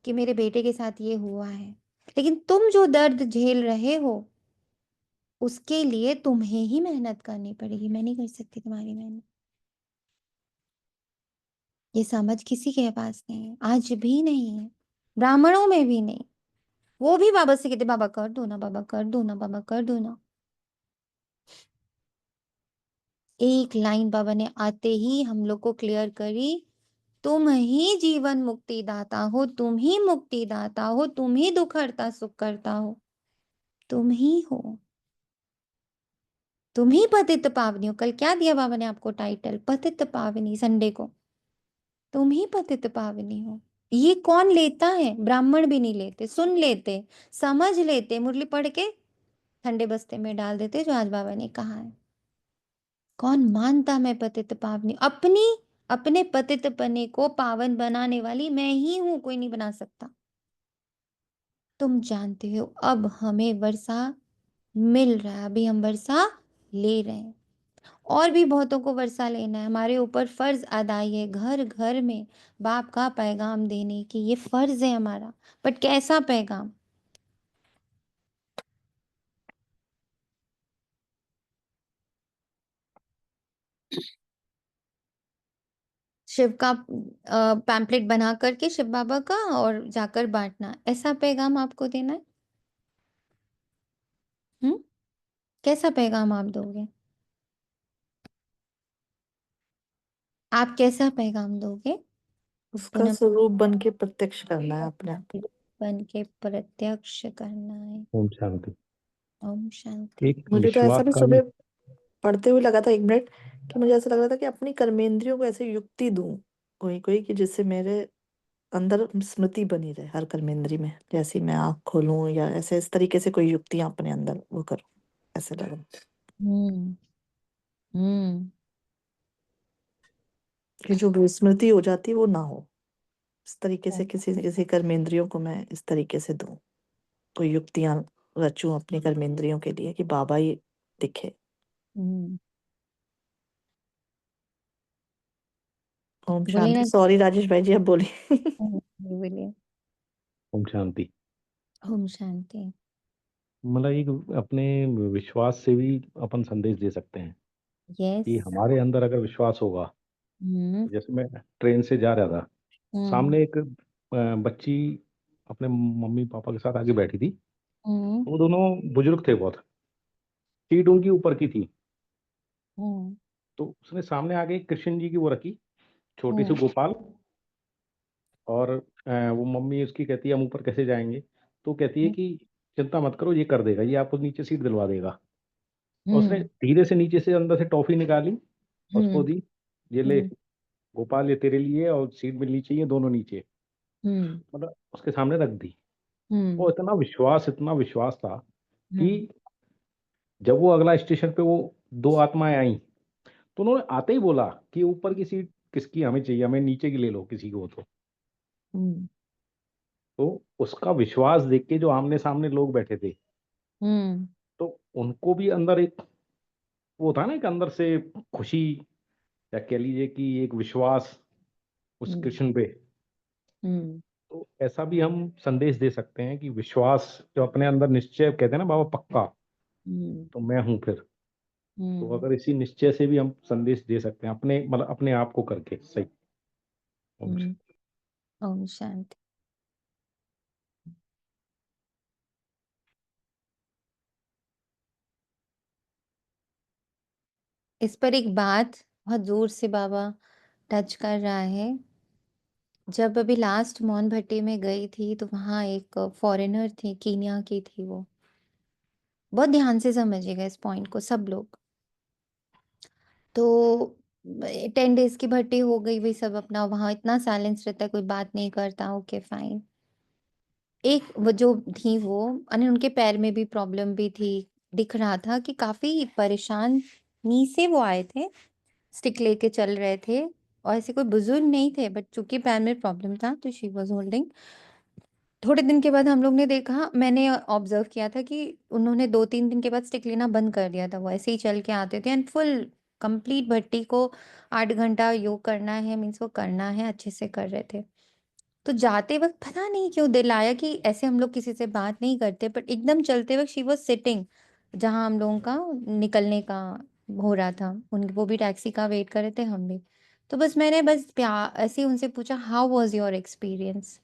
Speaker 1: कि मेरे बेटे के साथ ये हुआ है, लेकिन तुम जो दर्द झेल रहे हो उसके लिए तुम्हें ही मेहनत करनी पड़ेगी, मैं नहीं कर सकती तुम्हारी मेहनत। ये समझ किसी के पास नहीं है, आज भी नहीं है, ब्राह्मणों में भी नहीं। वो भी बाबा से कहते, बाबा कर दो ना, बाबा कर दो ना, बाबा कर दो ना। एक लाइन बाबा ने आते ही हम लोग को क्लियर करी, तुम ही जीवन मुक्ति दाता हो, तुम ही मुक्ति दाता हो, तुम ही दुख हरता सुख करता हो, तुम ही हो, तुम ही पतित पावनी हो। कल क्या दिया बाबा ने आपको टाइटल, पतित पावनी, संडे को तुम ही पतित पावनी हो। ये कौन लेता है? ब्राह्मण भी नहीं लेते, सुन लेते, समझ लेते, मुरली पढ़ के ठंडे बस्ते में डाल देते, जो आज बाबा ने कहा है। कौन मानता मैं पतित पावनी? अपनी अपने पतित पने को पावन बनाने वाली मैं ही हूं, कोई नहीं बना सकता। तुम जानते हो, अब हमें वर्षा मिल रहा है, अभी हम वर्षा ले रहे हैं। और भी बहुतों को वर्षा लेना है। हमारे ऊपर फर्ज अदा है घर घर में बाप का पैगाम देने की, ये फर्ज है हमारा। बट कैसा पैगाम? शिव का पैम्पलेट बना करके शिव बाबा का और जाकर बांटना, ऐसा पैगाम आपको देना है? कैसा पैगाम आप दोगे? आप कैसा पैगाम दोगे?
Speaker 5: उसका
Speaker 1: पूनम,
Speaker 5: स्वरूप बन के प्रत्यक्ष करना है अपने आप।
Speaker 1: बन के प्रत्यक्ष करना है।
Speaker 2: ओम शांति।
Speaker 1: ओम शांति।
Speaker 2: एक
Speaker 5: मुझे तो ऐसा
Speaker 2: विश्वास
Speaker 5: भी
Speaker 2: का भी
Speaker 5: सुबह पढ़ते हुए लगा था 1 मिनट, कि मुझे ऐसा लग रहा था कि अपनी कर्मेंद्रियों को ऐसे युक्ति दूं कोई कोई, कि जिससे मेरे अंदर स्मृति बनी रहे हर कर्मेंद्री में, जैसे मैं आँख खोलूं या ऐसे इस तरीके से कोई युक्तियां अपने अंदर वो करूं, ऐसे लगा।
Speaker 1: हम्म हम्म
Speaker 5: कि जो विस्मृति हो जाती है वो ना हो, इस तरीके से
Speaker 1: हम्म,
Speaker 5: किसी न किसी कर्मेंद्रियों को मैं इस तरीके से दूं, कोई युक्तियां रचूं अपनी कर्मेंद्रियों के लिए कि बाबा ही दिखे।
Speaker 1: हम्म।
Speaker 5: ओम
Speaker 1: बोले
Speaker 5: शांति।
Speaker 1: ना।
Speaker 5: सॉरी राजेश भाई जी, अब बोलिए।
Speaker 1: बोलिए।
Speaker 2: ओम शांति।
Speaker 1: ओम शांति।
Speaker 2: मतलब एक अपने विश्वास से भी अपन संदेश दे सकते हैं कि
Speaker 1: यस।
Speaker 2: हमारे अंदर अगर विश्वास होगा।
Speaker 1: हम्म
Speaker 2: जैसे मैं ट्रेन से जा रहा था,
Speaker 1: हम्म
Speaker 2: सामने एक बच्ची अपने मम्मी पापा के साथ आगे बैठी थी।
Speaker 1: हम्म
Speaker 2: वो दोनों बुजुर्ग थे बहुत, सीट उनकी ऊपर की थी।
Speaker 1: हम्म
Speaker 2: तो उसने सामने आगे एक कृष्ण जी की वो रखी, छोटी सी
Speaker 1: हम्म
Speaker 2: गोपाल। और वो मम्मी उसकी कहती है हम ऊपर कैसे जाएंगे? तो कहती है कि चिंता मत करो, ये कर देगा, ये आपको नीचे सीट दिलवा देगा। और उसने
Speaker 1: हम्म
Speaker 2: धीरे से नीचे से अंदर से टॉफी निकाली, उसको
Speaker 1: हम्म
Speaker 2: दी। ये ले
Speaker 1: हम्म
Speaker 2: गोपाल, ये तेरे लिए है, और सीट मिलनी चाहिए दोनों नीचे।
Speaker 1: हम्म
Speaker 2: मतलब उसके सामने रख दी।
Speaker 1: हम्म
Speaker 2: और इतना विश्वास था कि
Speaker 1: हम्म
Speaker 2: जब वो अगला स्टेशन पे वो दो आत्माएं आई, तो उन्होंने आते ही बोला कि ऊपर की सीट किसकी, हमें चाहिए, हमें नीचे की ले लो किसी को। तो उसका विश्वास देख के जो आमने सामने लोग बैठे थे,
Speaker 1: हम्म
Speaker 2: तो उनको भी अंदर एक वो था ना, एक अंदर से खुशी, या कह लीजिए कि एक विश्वास उस
Speaker 1: हम्म
Speaker 2: कृष्ण पे।
Speaker 1: हम्म
Speaker 2: तो ऐसा भी हम संदेश दे सकते हैं कि विश्वास जो अपने अंदर निश्चय, कहते हैं ना बाबा पक्का,
Speaker 1: हम्म
Speaker 2: तो मैं हूं फिर। तो
Speaker 1: हम्म
Speaker 2: अगर इसी निश्चय से भी हम संदेश दे सकते हैं अपने, मतलब अपने आप को करके सही। ओम
Speaker 1: हम्म।
Speaker 2: शांति।
Speaker 1: ओम शांति। इस पर एक बात बहुत जोर से बाबा टच कर रहा है। जब अभी लास्ट मौन भट्टी में गई थी तो वहाँ एक फॉरेनर थी, कीनिया की थी वो। बहुत ध्यान से समझिएगा इस पॉइंट को सब लोग। तो 10 डेज की भर्ती हो गई, वही सब अपना वहाँ इतना साइलेंस रहता है, कोई बात नहीं करता, ओके फाइन। एक वो जो थी वो, अने उनके पैर में भी प्रॉब्लम भी थी, दिख रहा था कि काफी परेशानी से वो आए थे, स्टिक लेके चल रहे थे। और ऐसे कोई बुजुर्ग नहीं थे, बट चूंकि पैर में प्रॉब्लम था तो शी वॉज होल्डिंग। थोड़े दिन के बाद हम लोग ने देखा, मैंने ऑब्जर्व किया था कि उन्होंने 2-3 दिन के बाद स्टिक लेना बंद कर दिया था। वो ऐसे ही चल के आते थे एंड फुल कंप्लीट भट्टी को 8 घंटा योग करना है, मीन्स वो करना है, अच्छे से कर रहे थे। तो जाते वक्त पता नहीं क्यों दिल आया कि ऐसे हम लोग किसी से बात नहीं करते, बट एकदम चलते वक्त शी वॉज सिटिंग जहाँ हम लोगों का निकलने का हो रहा था। उन वो भी टैक्सी का वेट कर रहे थे, हम भी। तो बस मैंने बस प्यार ऐसे ही उनसे पूछा, हाउ वॉज योर एक्सपीरियंस?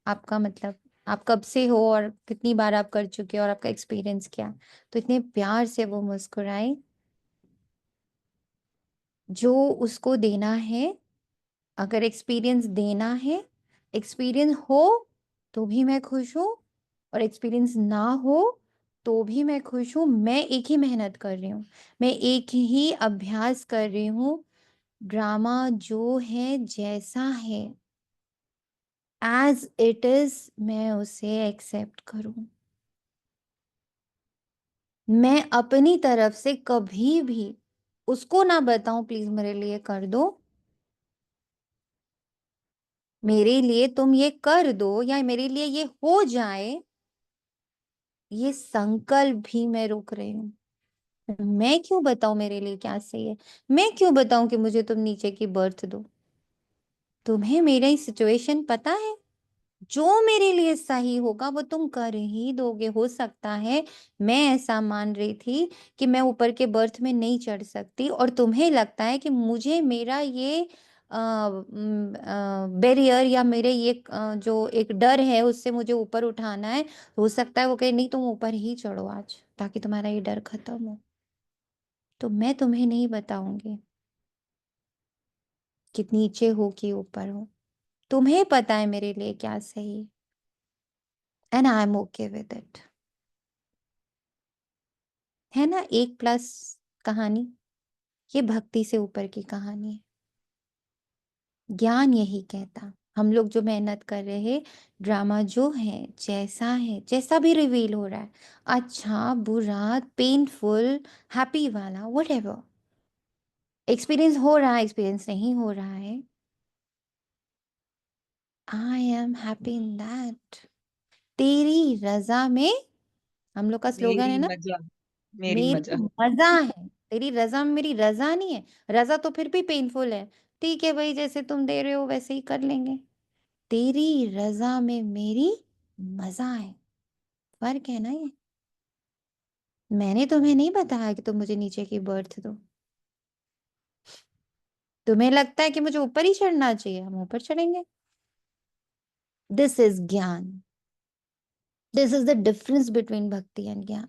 Speaker 1: आपका मतलब आप कब से हो और कितनी बार आप कर चुके हो और आपका एक्सपीरियंस क्या? तो इतने प्यार से वो मुस्कुराई। जो उसको देना है, अगर एक्सपीरियंस देना है, एक्सपीरियंस हो तो भी मैं खुश हूँ, और एक्सपीरियंस ना हो तो भी मैं खुश हूँ। मैं एक ही मेहनत कर रही हूँ, मैं एक ही अभ्यास कर रही हूँ। ड्रामा जो है जैसा है, एज इट इज, मैं उसे एक्सेप्ट करूँ। मैं अपनी तरफ से कभी भी उसको ना बताऊं प्लीज मेरे लिए कर दो, मेरे लिए तुम ये कर दो, या मेरे लिए ये हो जाए, ये संकल्प भी मैं रोक रही हूँ। मैं क्यों बताऊं मेरे लिए क्या सही है? मैं क्यों बताऊं कि मुझे तुम नीचे की बर्थ दो? तुम्हें मेरी सिचुएशन पता है, जो मेरे लिए सही होगा वो तुम कर ही दोगे। हो सकता है मैं ऐसा मान रही थी कि मैं ऊपर के बर्थ में नहीं चढ़ सकती, और तुम्हें लगता है कि मुझे मेरा ये बैरियर या मेरे ये जो एक डर है उससे मुझे ऊपर उठाना है। हो सकता है वो कहे नहीं तुम ऊपर ही चढ़ो आज, ताकि तुम्हारा ये डर खत्म हो। तो मैं तुम्हें नहीं बताऊंगी कि नीचे हो कि ऊपर हो। तुम्हें पता है मेरे लिए क्या सही, and I am okay with it. है ना 1+ कहानी? ये भक्ति से ऊपर की कहानी है। ज्ञान यही कहता, हम लोग जो मेहनत कर रहे हैं, ड्रामा जो है जैसा भी रिवील हो रहा है, अच्छा बुरा पेनफुल हैप्पी वाला व्हाटएवर एक्सपीरियंस हो रहा है, एक्सपीरियंस नहीं हो रहा है, I am happy in that. तेरी रजा में, हम लोग का स्लोगन है
Speaker 3: मेरी
Speaker 1: ना,
Speaker 3: मजा, मेरी
Speaker 1: मेरी
Speaker 3: मजा।
Speaker 1: मजा है। तेरी रजा में मेरी रजा नहीं है, रजा तो फिर भी पेनफुल है। ठीक है भाई, जैसे तुम दे रहे हो वैसे ही कर लेंगे। तेरी रजा में मेरी मजा है, फर्क है ना ये। मैंने तुम्हें नहीं बताया कि तुम मुझे नीचे की बर्थ दो। तुम्हें लगता है कि मुझे ऊपर ही चढ़ना चाहिए, हम ऊपर चढ़ेंगे। दिस इज ज्ञान, this is the difference between भक्ति एंड ज्ञान।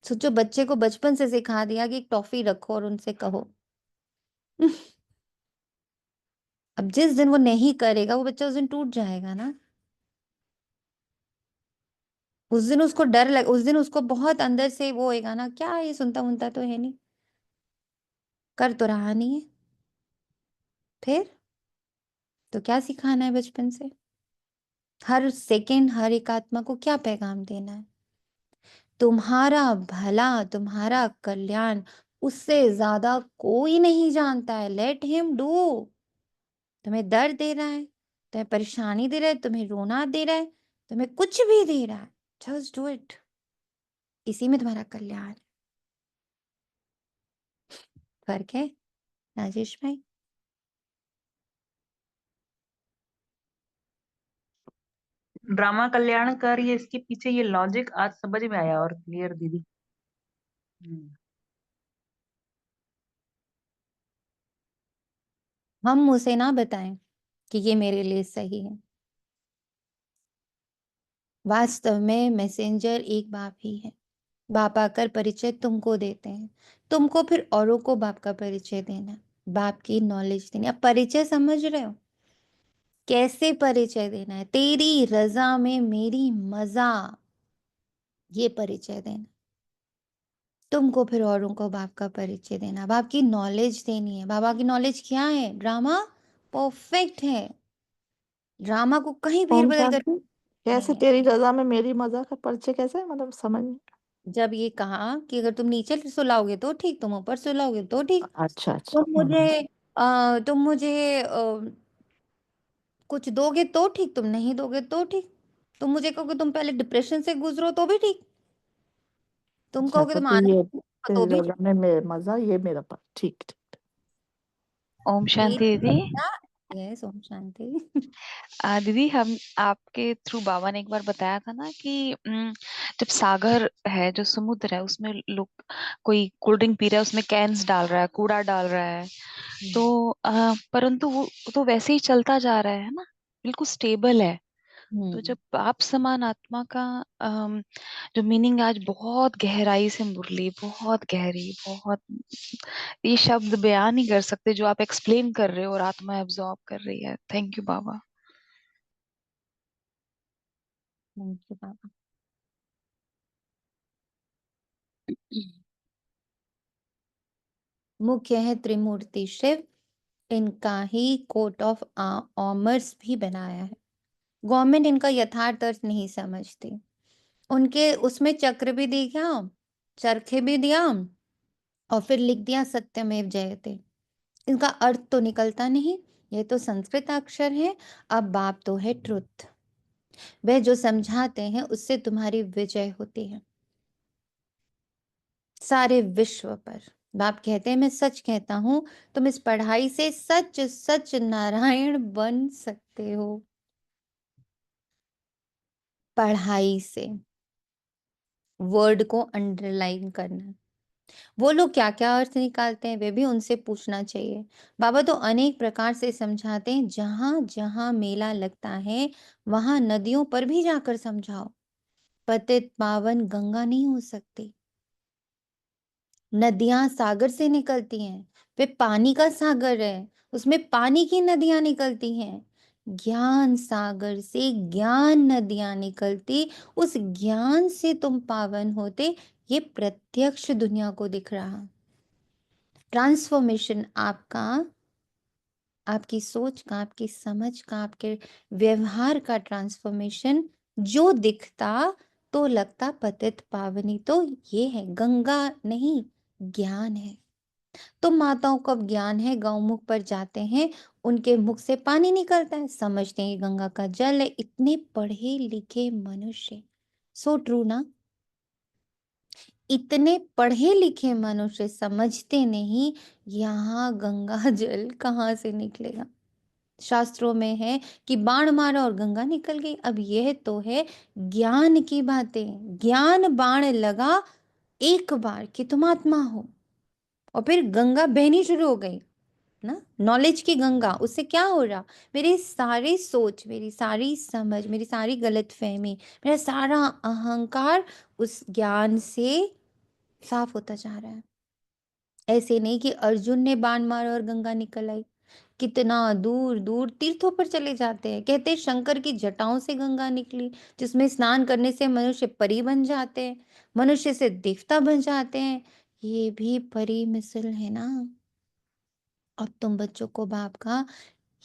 Speaker 1: सोचो, बच्चे को बचपन से सिखा दिया कि एक टॉफी रखो और उनसे कहो। अब जिस दिन वो नहीं करेगा, वो बच्चा उस दिन टूट जाएगा ना। उस दिन उसको डर लग, उस दिन उसको बहुत अंदर से वो होएगा ना, क्या ये सुनता उनता तो है नहीं, कर तो रहा नहीं है। फिर तो क्या सिखाना है बचपन से? हर सेकंड हर एक आत्मा को क्या पैगाम देना है? तुम्हारा भला, तुम्हारा कल्याण उससे ज्यादा कोई नहीं जानता है। Let him do. तुम्हें दर्द दे रहा है, तुम्हें परेशानी दे रहा है, तुम्हें रोना दे रहा है, तुम्हें कुछ भी दे रहा है, जस्ट डू इट। इसी में तुम्हारा कल्याण है। फर्क है राजेश भाई?
Speaker 3: ड्रामा कल्याण कर, ये इसके पीछे ये लॉजिक आज समझ में आया और क्लियर दीदी।
Speaker 1: हम उसे ना बताएं कि ये मेरे लिए सही है। वास्तव में मैसेंजर एक बाप ही है। बाप आकर परिचय तुमको देते हैं, तुमको फिर औरों को बाप का परिचय देना, बाप की नॉलेज देनी। अब परिचय समझ रहे हो? कैसे परिचय देना है? तेरी रजा में मेरी मजा, ये परिचय देना। तुमको फिर औरों को बाप का परिचय देना, बाप की नॉलेज देनी है। बाबा की नॉलेज क्या है? ड्रामा परफेक्ट है। ड्रामा को कहीं फेर
Speaker 5: ओम
Speaker 1: बदल कर
Speaker 5: शांति। कैसे
Speaker 1: नहीं है।
Speaker 5: तेरी रजा में मेरी मजा का परिचय कैसे, मतलब समझ नहीं।
Speaker 1: जब ये कहा कि अगर तुम नीचे सुलाओगे तो ठीक, तुम ऊपर सुलाओगे तो ठीक।
Speaker 5: अच्छा अच्छा।
Speaker 1: तुम मुझे कुछ दोगे तो ठीक, तुम नहीं दोगे तो ठीक। तुम मुझे कहोगे तुम पहले डिप्रेशन से गुजरो तो भी ठीक, तुम
Speaker 5: अच्छा
Speaker 1: कहोगे
Speaker 5: अच्छा,
Speaker 1: तुम
Speaker 5: तो
Speaker 1: आनंद
Speaker 5: ये
Speaker 1: में हो तो
Speaker 5: तेरी
Speaker 1: भी
Speaker 5: रजा में मेरा मजा, ये मेरा पर ठीक ठीक।
Speaker 3: ओम
Speaker 1: ठीक।
Speaker 3: शांति दीदी।
Speaker 1: यस, ओम शांति।
Speaker 3: दीदी, हम आपके थ्रू बाबा ने एक बार बताया था ना कि जब सागर है, जो समुद्र है, उसमें लोग कोई कोल्ड ड्रिंक पी रहा है, उसमें कैंस डाल रहा है, कूड़ा डाल रहा है, तो परंतु वो तो वैसे ही चलता जा रहा है ना, बिल्कुल स्टेबल है। तो जब बाप समान आत्मा का जो मीनिंग आज बहुत गहराई से मुरली, बहुत गहरी, बहुत, ये शब्द बयान नहीं कर सकते जो आप एक्सप्लेन कर रहे हो और आत्मा एब्जॉर्ब कर रही है। Thank you Baba.
Speaker 1: Thank you Baba. मुख्य है त्रिमूर्ति शिव, इनका ही कोट ऑफ ऑमर्स भी बनाया है। गवर्नमेंट इनका यथार्थ अर्थ नहीं समझती। उनके उसमें चक्र भी दिया, चरखे भी दिया, और फिर लिख दिया सत्यमेव जयते। इनका अर्थ तो निकलता नहीं। ये तो संस्कृत अक्षर है। अब बाप तो है ट्रुथ। वह जो समझाते हैं उससे तुम्हारी विजय होती है। सारे विश्व पर। बाप कहते हैं मैं सच कहता हूं, तुम इस पढ़ाई से सच सच नारायण बन सकते हो। पढ़ाई से वर्ड को अंडरलाइन करना। वो लोग क्या क्या अर्थ निकालते हैं वे भी उनसे पूछना चाहिए। बाबा तो अनेक प्रकार से समझाते हैं, जहां जहां मेला लगता है वहां नदियों पर भी जाकर समझाओ। पतित पावन गंगा नहीं हो सकती। नदियां सागर से निकलती हैं, वे पानी का सागर है, उसमें पानी की नदियां निकलती हैं। ज्ञान सागर से ज्ञान नदियां निकलती, उस ज्ञान से तुम पावन होते। ये प्रत्यक्ष दुनिया को दिख रहा ट्रांसफॉर्मेशन आपका, आपकी सोच का, आपकी समझ का, आपके व्यवहार का ट्रांसफॉर्मेशन जो दिखता तो लगता पतित पावनी तो ये है, गंगा नहीं ज्ञान है। तो माताओं को अब ज्ञान है, गौमुख पर जाते हैं, उनके मुख से पानी निकलता है, समझते हैं ये गंगा का जल है। इतने पढ़े लिखे मनुष्य, सो ट्रू ना, इतने पढ़े लिखे मनुष्य समझते नहीं यहाँ गंगा जल कहाँ से निकलेगा। शास्त्रों में है कि बाण मारा और गंगा निकल गई। अब यह तो है ज्ञान की बातें। ज्ञान बाण लगा एक बार कि तुम आत्मा हो, और फिर गंगा बहनी शुरू हो गई ना, नॉलेज की गंगा। उससे क्या हो रहा, मेरी सारी सोच, मेरी सारी समझ, मेरी सारी गलतफहमी, मेरा सारा अहंकार उस ज्ञान से साफ होता जा रहा है। ऐसे नहीं कि अर्जुन ने बाण मारा और गंगा निकल आई। कितना दूर दूर तीर्थों पर चले जाते हैं, कहते हैं शंकर की जटाओं से गंगा निकली, जिसमें स्नान करने से मनुष्य परी बन जाते हैं, मनुष्य से देवता बन जाते हैं। ये भी परी मिसल है ना। अब तुम बच्चों को बाप का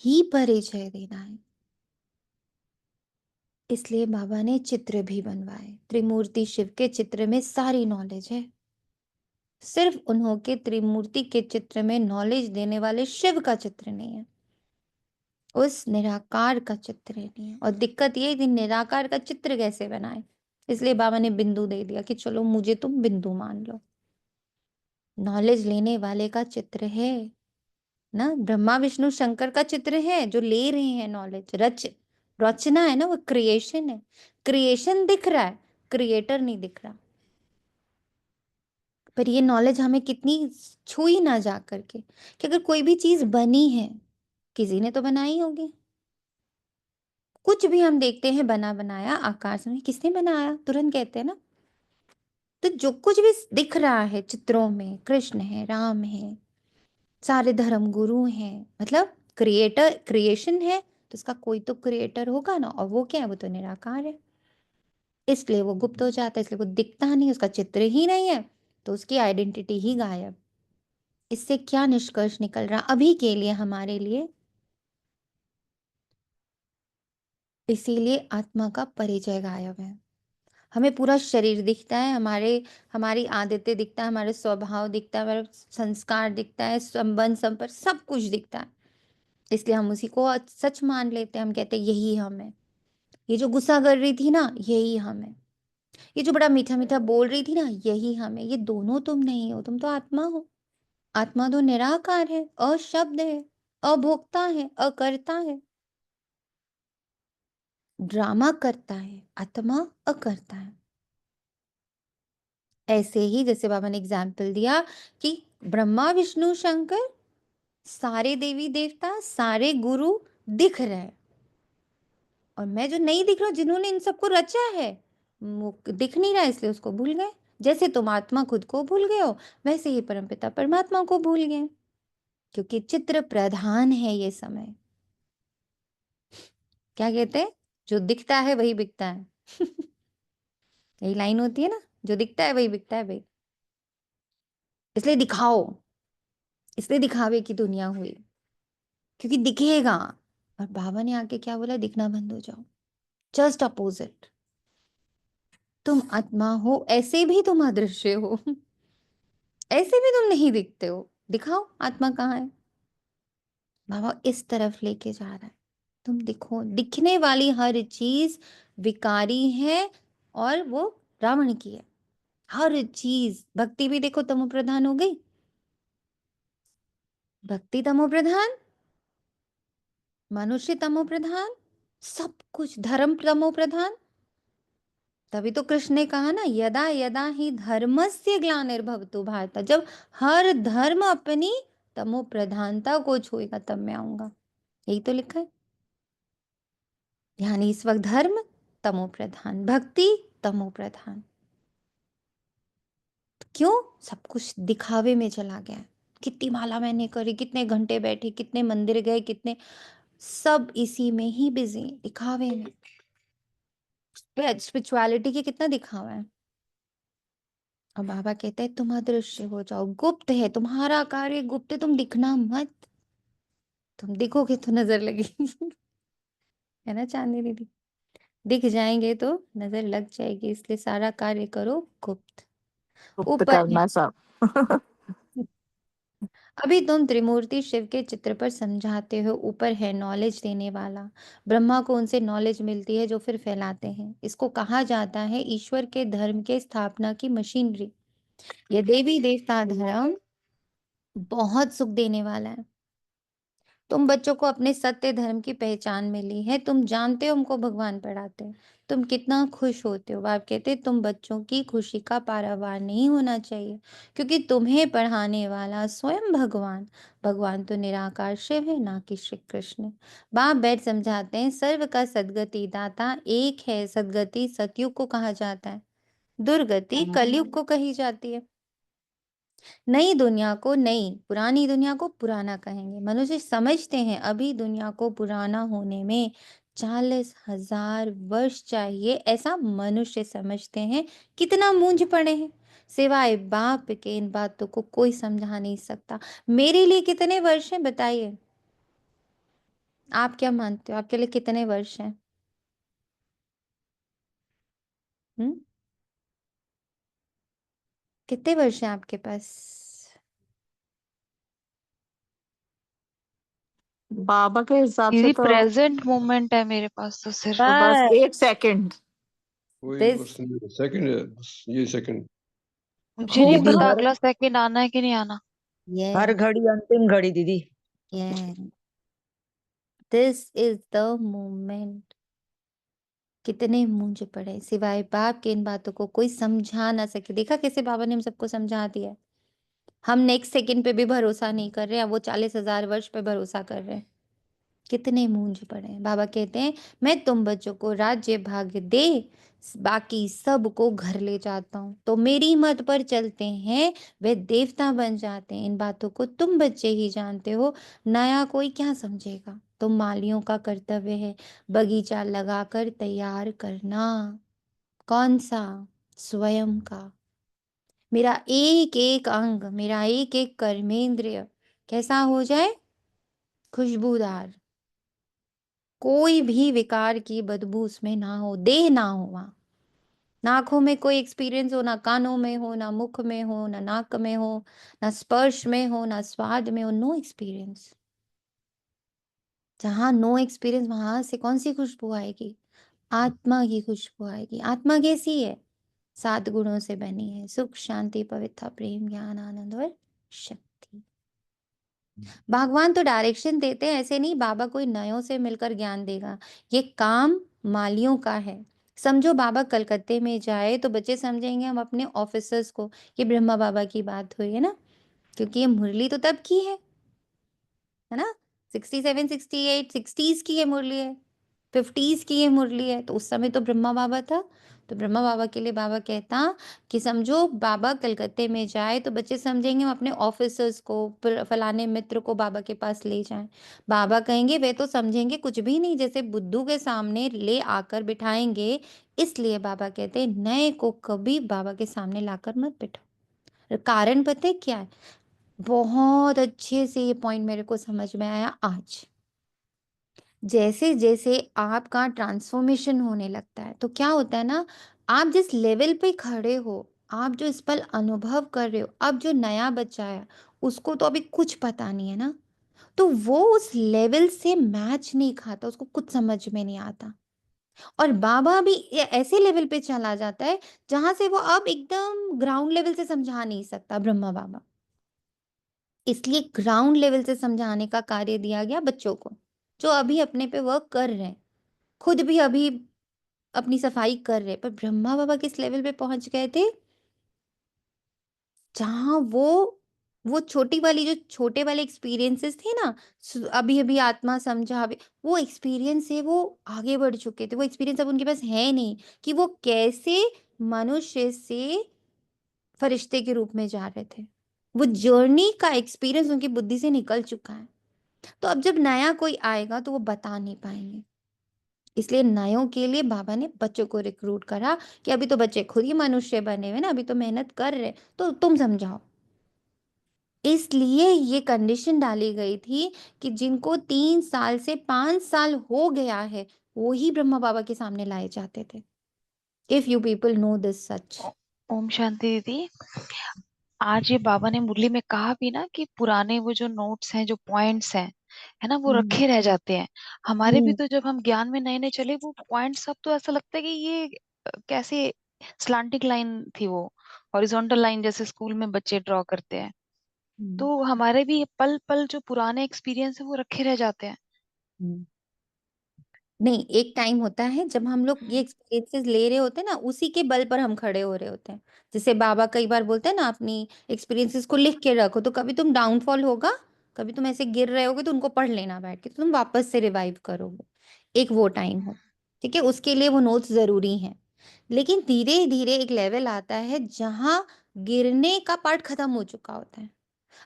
Speaker 1: ही परिचय देना है। इसलिए बाबा ने चित्र भी बनवाए। त्रिमूर्ति शिव के चित्र में सारी नॉलेज है। सिर्फ उन्हों के त्रिमूर्ति के चित्र में नॉलेज देने वाले शिव का चित्र नहीं है, उस निराकार का चित्र नहीं है। और दिक्कत ये थी निराकार का चित्र कैसे बनाए, इसलिए बाबा ने बिंदु दे दिया कि चलो मुझे तुम बिंदु मान लो। नॉलेज लेने वाले का चित्र है ना, ब्रह्मा विष्णु शंकर का चित्र है जो ले रहे हैं नॉलेज। रचना है ना, वो क्रिएशन है। क्रिएशन दिख रहा है, क्रिएटर नहीं दिख रहा। पर ये नॉलेज हमें कितनी छुई ना जा करके कि अगर कोई भी चीज बनी है किसी ने तो बनाई होगी। कुछ भी हम देखते हैं बना बनाया आकाश में, किसने बनाया तुरंत कहते हैं ना। तो जो कुछ भी दिख रहा है चित्रों में, कृष्ण है, राम है, सारे धर्म गुरु हैं, मतलब क्रिएटर, क्रिएशन है तो उसका कोई तो क्रिएटर होगा ना। और वो क्या है, वो तो निराकार है। इसलिए वो गुप्त हो जाता है, इसलिए वो दिखता नहीं, उसका चित्र ही नहीं है, तो उसकी आइडेंटिटी ही गायब। इससे क्या निष्कर्ष निकल रहा अभी के लिए हमारे लिए, इसीलिए आत्मा का परिचय गायब है। हमें पूरा शरीर दिखता है, हमारी आदतें दिखता है, हमारे स्वभाव दिखता है, हमारा संस्कार दिखता है, संबंध संपर्क सब कुछ दिखता है। इसलिए हम उसी को सच मान लेते हैं। हम कहते हैं यही हम है। ये जो गुस्सा कर रही थी ना, यही हम है। ये जो बड़ा मीठा मीठा बोल रही थी ना, यही हम है। ये दोनों तुम नहीं हो, तुम तो आत्मा हो। आत्मा तो निराकार है, अशब्द है, अभोक्ता है, अकर्ता है। ड्रामा करता है, आत्मा अकर्ता है। ऐसे ही जैसे बाबा ने एग्जाम्पल दिया कि ब्रह्मा विष्णु शंकर सारे देवी देवता सारे गुरु दिख रहे हैं, और मैं जो नहीं दिख रहा, जिन्होंने इन सबको रचा है वो दिख नहीं रहा, इसलिए उसको भूल गए। जैसे तुम आत्मा खुद को भूल गए हो, वैसे ही परमपिता परमात्मा को भूल गए, क्योंकि चित्र प्रधान है ये समय। क्या कहते हैं, जो दिखता है वही बिकता है। यही लाइन होती है ना, जो दिखता है वही बिकता है भाई। इसलिए दिखाओ, इसलिए दिखावे की दुनिया हुई, क्योंकि दिखेगा। और बाबा ने आके क्या बोला, दिखना बंद हो जाओ। जस्ट अपोजिट, तुम आत्मा हो, ऐसे भी तुम अदृश्य हो, ऐसे भी तुम नहीं दिखते हो, दिखाओ आत्मा कहाँ है। बाबा इस तरफ लेके जा रहा है, तुम दिखो। दिखने वाली हर चीज विकारी है, और वो रावण की है। हर चीज। भक्ति भी देखो तमो प्रधान हो गई, भक्ति तमो प्रधान, मनुष्य तमो प्रधान, सब कुछ धर्म तमो प्रधान। तभी तो कृष्ण ने कहा ना, यदा यदा ही धर्मस्य ग्लानिर्भवतु भारत, जब हर धर्म अपनी तमो प्रधानता को छुएगा तब मैं आऊंगा। यही तो लिखा है। यानी इस वक्त धर्म तमो प्रधान, भक्ति तमो प्रधान। क्यों? सब कुछ दिखावे में चला गया। कितनी माला मैंने करी, कितने घंटे बैठी, कितने मंदिर गए, कितने, सब इसी में ही बिजी, दिखावे में। स्पिरिचुअलिटी के कितना दिखावा है। और बाबा कहते हैं तुम अदृश्य हो जाओ, गुप्त है तुम्हारा कार्य, गुप्त है, तुम दिखना मत। तुम दिखोगे तो नजर लगेगी है ना चांदनी दीदी? दिख जाएंगे तो नजर लग जाएगी, इसलिए सारा कार्य करो गुप्त।
Speaker 5: गुप्त
Speaker 1: ऊपर
Speaker 5: करना सब।
Speaker 1: अभी तुम त्रिमूर्ति शिव के चित्र पर समझाते हो, ऊपर है नॉलेज देने वाला। ब्रह्मा को उनसे नॉलेज मिलती है जो फिर फैलाते हैं। इसको कहा जाता है ईश्वर के धर्म के स्थापना की मशीनरी। ये देवी देवता धर्म बहुत सुख देने वाला है। तुम बच्चों को अपने सत्य धर्म की पहचान मिली है, तुम जानते हो हमको भगवान पढ़ाते हैं, तुम कितना खुश होते हो। आप कहते तुम बच्चों की खुशी का पारावार नहीं होना चाहिए, क्योंकि तुम्हें पढ़ाने वाला स्वयं भगवान, भगवान तो निराकार शिव है, ना कि श्री कृष्ण। बाप बैठ समझाते हैं सर्व का सदगति दाता एक है। सदगति सतयुग को कहा जाता है, दुर्गति कलयुग को कही जाती है। नई दुनिया को नई, पुरानी दुनिया को पुराना कहेंगे। मनुष्य समझते हैं अभी दुनिया को पुराना होने में 40,000 वर्ष चाहिए, ऐसा मनुष्य समझते हैं। कितना मूंझ पड़े हैं, सिवाय बाप के इन बातों को कोई समझा नहीं सकता। मेरे लिए कितने वर्ष हैं बताइए? आप क्या मानते हो, आपके लिए कितने वर्ष हैं? कितने वर्ष हैं आपके पास?
Speaker 5: बाबा के हिसाब से
Speaker 3: दीदी
Speaker 5: तो
Speaker 3: प्रेजेंट मोमेंट है मेरे पास तो सिर्फ।
Speaker 5: बस
Speaker 1: बस
Speaker 5: 1 सेकंड।
Speaker 7: कोई
Speaker 1: this
Speaker 7: बस सेकंड है, बस ये सेकंड।
Speaker 3: मुझे नहीं
Speaker 1: होगा।
Speaker 3: पता अगला सेकंड आना है कि नहीं आना।
Speaker 8: हर
Speaker 1: yes
Speaker 8: घड़ी अंतिम घड़ी दीदी।
Speaker 1: yes this is the moment। कितने मूंझ पड़े, सिवाय बाप के इन बातों को कोई समझा ना सके। देखा कैसे बाबा ने हम सबको समझा दिया। हम नेक्स्ट सेकंड पे भी भरोसा नहीं कर रहे हैं, वो 40,000 वर्ष पे भरोसा कर रहे हैं। कितने मूंझ पड़े हैं। बाबा कहते हैं मैं तुम बच्चों को राज्य भाग्य दे, बाकी सब को घर ले जाता हूँ। तो मेरी मत पर चलते हैं वे देवता बन जाते हैं। इन बातों को तुम बच्चे ही जानते हो, नया कोई क्या समझेगा। तो मालियों का कर्तव्य है बगीचा लगाकर तैयार करना। कौन सा? स्वयं का। मेरा एक एक अंग, मेरा एक एक कर्मेंद्रिय कैसा हो जाए? खुशबूदार, कोई भी विकार की बदबू उसमें ना हो, देह ना हो वहां। नाकों में कोई एक्सपीरियंस हो, ना कानों में हो, ना मुख में हो, ना नाक में हो, ना स्पर्श में हो, ना स्वाद में हो। No experience. जहां नो एक्सपीरियंस, वहां से कौन सी खुशबू आएगी? आत्मा की खुशबू आएगी। आत्मा कैसी है? 7 गुणों से बनी है, सुख शांति पवित्रता प्रेम ज्ञान आनंद और शक्ति। भगवान तो डायरेक्शन देते हैं, ऐसे नहीं बाबा कोई नयों से मिलकर ज्ञान देगा। ये काम मालियों का है। समझो बाबा कलकत्ते में जाए तो बच्चे समझेंगे हम अपने ऑफिसर्स को। ये ब्रह्मा बाबा की बात हुई है ना, क्योंकि ये मुरली तो तब की है ना, 67 68 60s की ये मुरली है, 50s की ये मुरली है। तो उस समय तो ब्रह्मा बाबा था। तो ब्रह्मा बाबा के लिए बाबा कहता कि समझो बाबा कलकत्ते में जाए तो बच्चे समझेंगे हम अपने ऑफिसर्स को, फलाने मित्र को बाबा के पास ले जाएं। बाबा कहेंगे वे तो समझेंगे कुछ भी नहीं, जैसे बुद्धू के सामने ले आकर बिठाएंगे। इसलिए बाबा कहते हैं नए को कभी बाबा के सामने लाकर मत बिठाओ। कारण पता है क्या है? बहुत अच्छे से ये पॉइंट मेरे को समझ में आया आज। जैसे जैसे आपका ट्रांसफॉर्मेशन होने लगता है तो क्या होता है ना, आप जिस लेवल पे खड़े हो, आप जो इस पल अनुभव कर रहे हो, अब जो नया बच्चा है उसको तो अभी कुछ पता नहीं है ना, तो वो उस लेवल से मैच नहीं खाता, उसको कुछ समझ में नहीं आता। और बाबा भी ऐसे लेवल पे चला जाता है जहां से वो अब एकदम ग्राउंड लेवल से समझा नहीं सकता, ब्रह्मा बाबा। इसलिए ग्राउंड लेवल से समझाने का कार्य दिया गया बच्चों को, जो अभी अपने पे वर्क कर रहे हैं, खुद भी अभी अपनी सफाई कर रहे हैं। पर ब्रह्मा बाबा किस लेवल पे पहुंच गए थे, जहां वो छोटी वाली, जो छोटे वाले एक्सपीरियंसेस थे ना, अभी अभी आत्मा समझा, अभी वो एक्सपीरियंस है, वो आगे बढ़ चुके थे। वो एक्सपीरियंस अब उनके पास है नहीं कि वो कैसे मनुष्य से फरिश्ते के रूप में जा रहे थे। वो जर्नी का एक्सपीरियंस उनकी बुद्धि से निकल चुका है। तो अब जब नया कोई आएगा तो वो बता नहीं पाएंगे। इसलिए नयों के लिए बाबा ने बच्चों को रिक्रूट करा कि अभी तो बच्चे खुद ही मनुष्य बने हुए ना, अभी तो मेहनत कर रहे, तो तुम समझाओ। इसलिए ये कंडीशन डाली गई थी कि जिनको 3 साल से 5 साल हो गया है, वो ही ब्रह्मा बाबा के सामने लाए जाते थे। If you people know this such.
Speaker 3: ओम शांति दीदी। आज ये बाबा ने मुरली में कहा भी ना कि पुराने वो जो नोट्स हैं, जो पॉइंट्स हैं, है ना, वो रखे रह जाते हैं। हमारे भी तो जब हम ज्ञान में नए नए चले, वो पॉइंट्स सब तो ऐसा लगता है कि ये कैसे स्लांटिंग लाइन थी, वो हॉरिजॉन्टल लाइन जैसे स्कूल में बच्चे ड्रॉ करते हैं। तो हमारे भी पल पल जो पुराने एक्सपीरियंस है वो रखे रह जाते हैं।
Speaker 1: नहीं, एक टाइम होता है जब हम लोग ये एक्सपीरियंसेस ले रहे होते हैं ना, उसी के बल पर हम खड़े हो रहे होते हैं। जैसे बाबा कई बार बोलते हैं ना, अपनी एक्सपीरियंसेस को लिख के रखो, तो कभी तुम डाउनफॉल होगा, कभी तुम ऐसे गिर रहे होगे, तो उनको पढ़ लेना बैठ के, तो तुम वापस से रिवाइव करोगे। एक वो टाइम हो, ठीक है, उसके लिए वो नोट्स जरूरी हैं। लेकिन धीरे धीरे एक लेवल आता है जहां गिरने का पार्ट खत्म हो चुका होता है।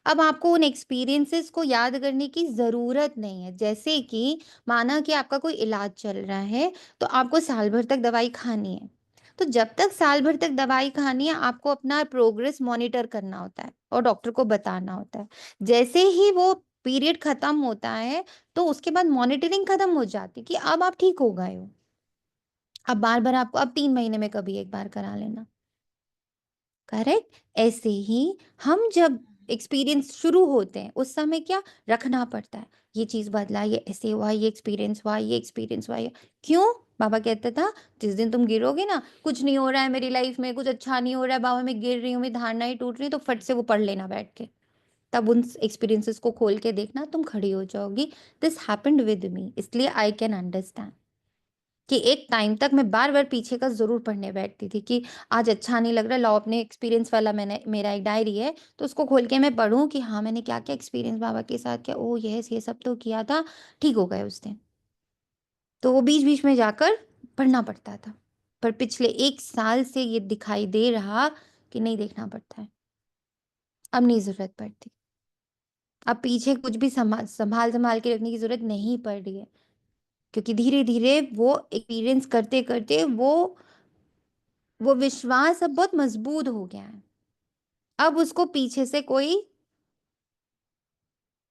Speaker 1: अब आपको उन एक्सपीरियंसेस को याद करने की ज़रूरत नहीं है। जैसे कि माना कि आपका कोई इलाज चल रहा है, तो आपको साल भर तक दवाई खानी है। तो जब तक साल भर तक दवाई खानी है, आपको अपना प्रोग्रेस मॉनिटर करना होता है और डॉक्टर को बताना होता है। जैसे ही वो पीरियड खत्म होता है, तो उसके बाद मॉनिटरिंग खत्म हो जाती है कि अब आप ठीक हो गए हो। अब बार बार आपको, अब 3 महीने में कभी एक बार करा लेना। करेक्ट। ऐसे ही हम जब एक्सपीरियंस शुरू होते हैं, उस समय क्या रखना पड़ता है, ये चीज बदला, ये ऐसे हुआ, ये एक्सपीरियंस हुआ, ये एक्सपीरियंस हुआ, ये क्यों। बाबा कहता था, जिस दिन तुम गिरोगे ना, कुछ नहीं हो रहा है मेरी लाइफ में, कुछ अच्छा नहीं हो रहा है बाबा, मैं गिर रही हूँ, मेरी धारणाएं टूट रही, तो फट से वो पढ़ लेना बैठ के। तब उन एक्सपीरियंसेस को खोल के देखना, तुम खड़ी हो जाओगी। दिस हैपेंड विद मी, इसलिए आई कैन अंडरस्टैंड कि एक टाइम तक मैं बार बार पीछे का जरूर पढ़ने बैठती थी कि आज अच्छा नहीं लग रहा, लाओ अपने एक्सपीरियंस वाला, मैंने, मेरा एक डायरी है, तो उसको खोल के मैं पढूं कि हाँ मैंने क्या क्या एक्सपीरियंस बाबा के साथ किया, ओ यस ये सब तो किया था, ठीक हो गए उस दिन। तो वो बीच बीच में जाकर पढ़ना पड़ता था। पर पिछले 1 साल से ये दिखाई दे रहा कि नहीं देखना पड़ता है, अब नहीं जरूरत पड़ती। अब पीछे कुछ भी संभाल संभाल संभाल के रखने की जरूरत नहीं पड़ रही है, क्योंकि धीरे धीरे वो एक्सपीरियंस करते करते वो विश्वास अब बहुत मजबूत हो गया है। अब उसको पीछे से कोई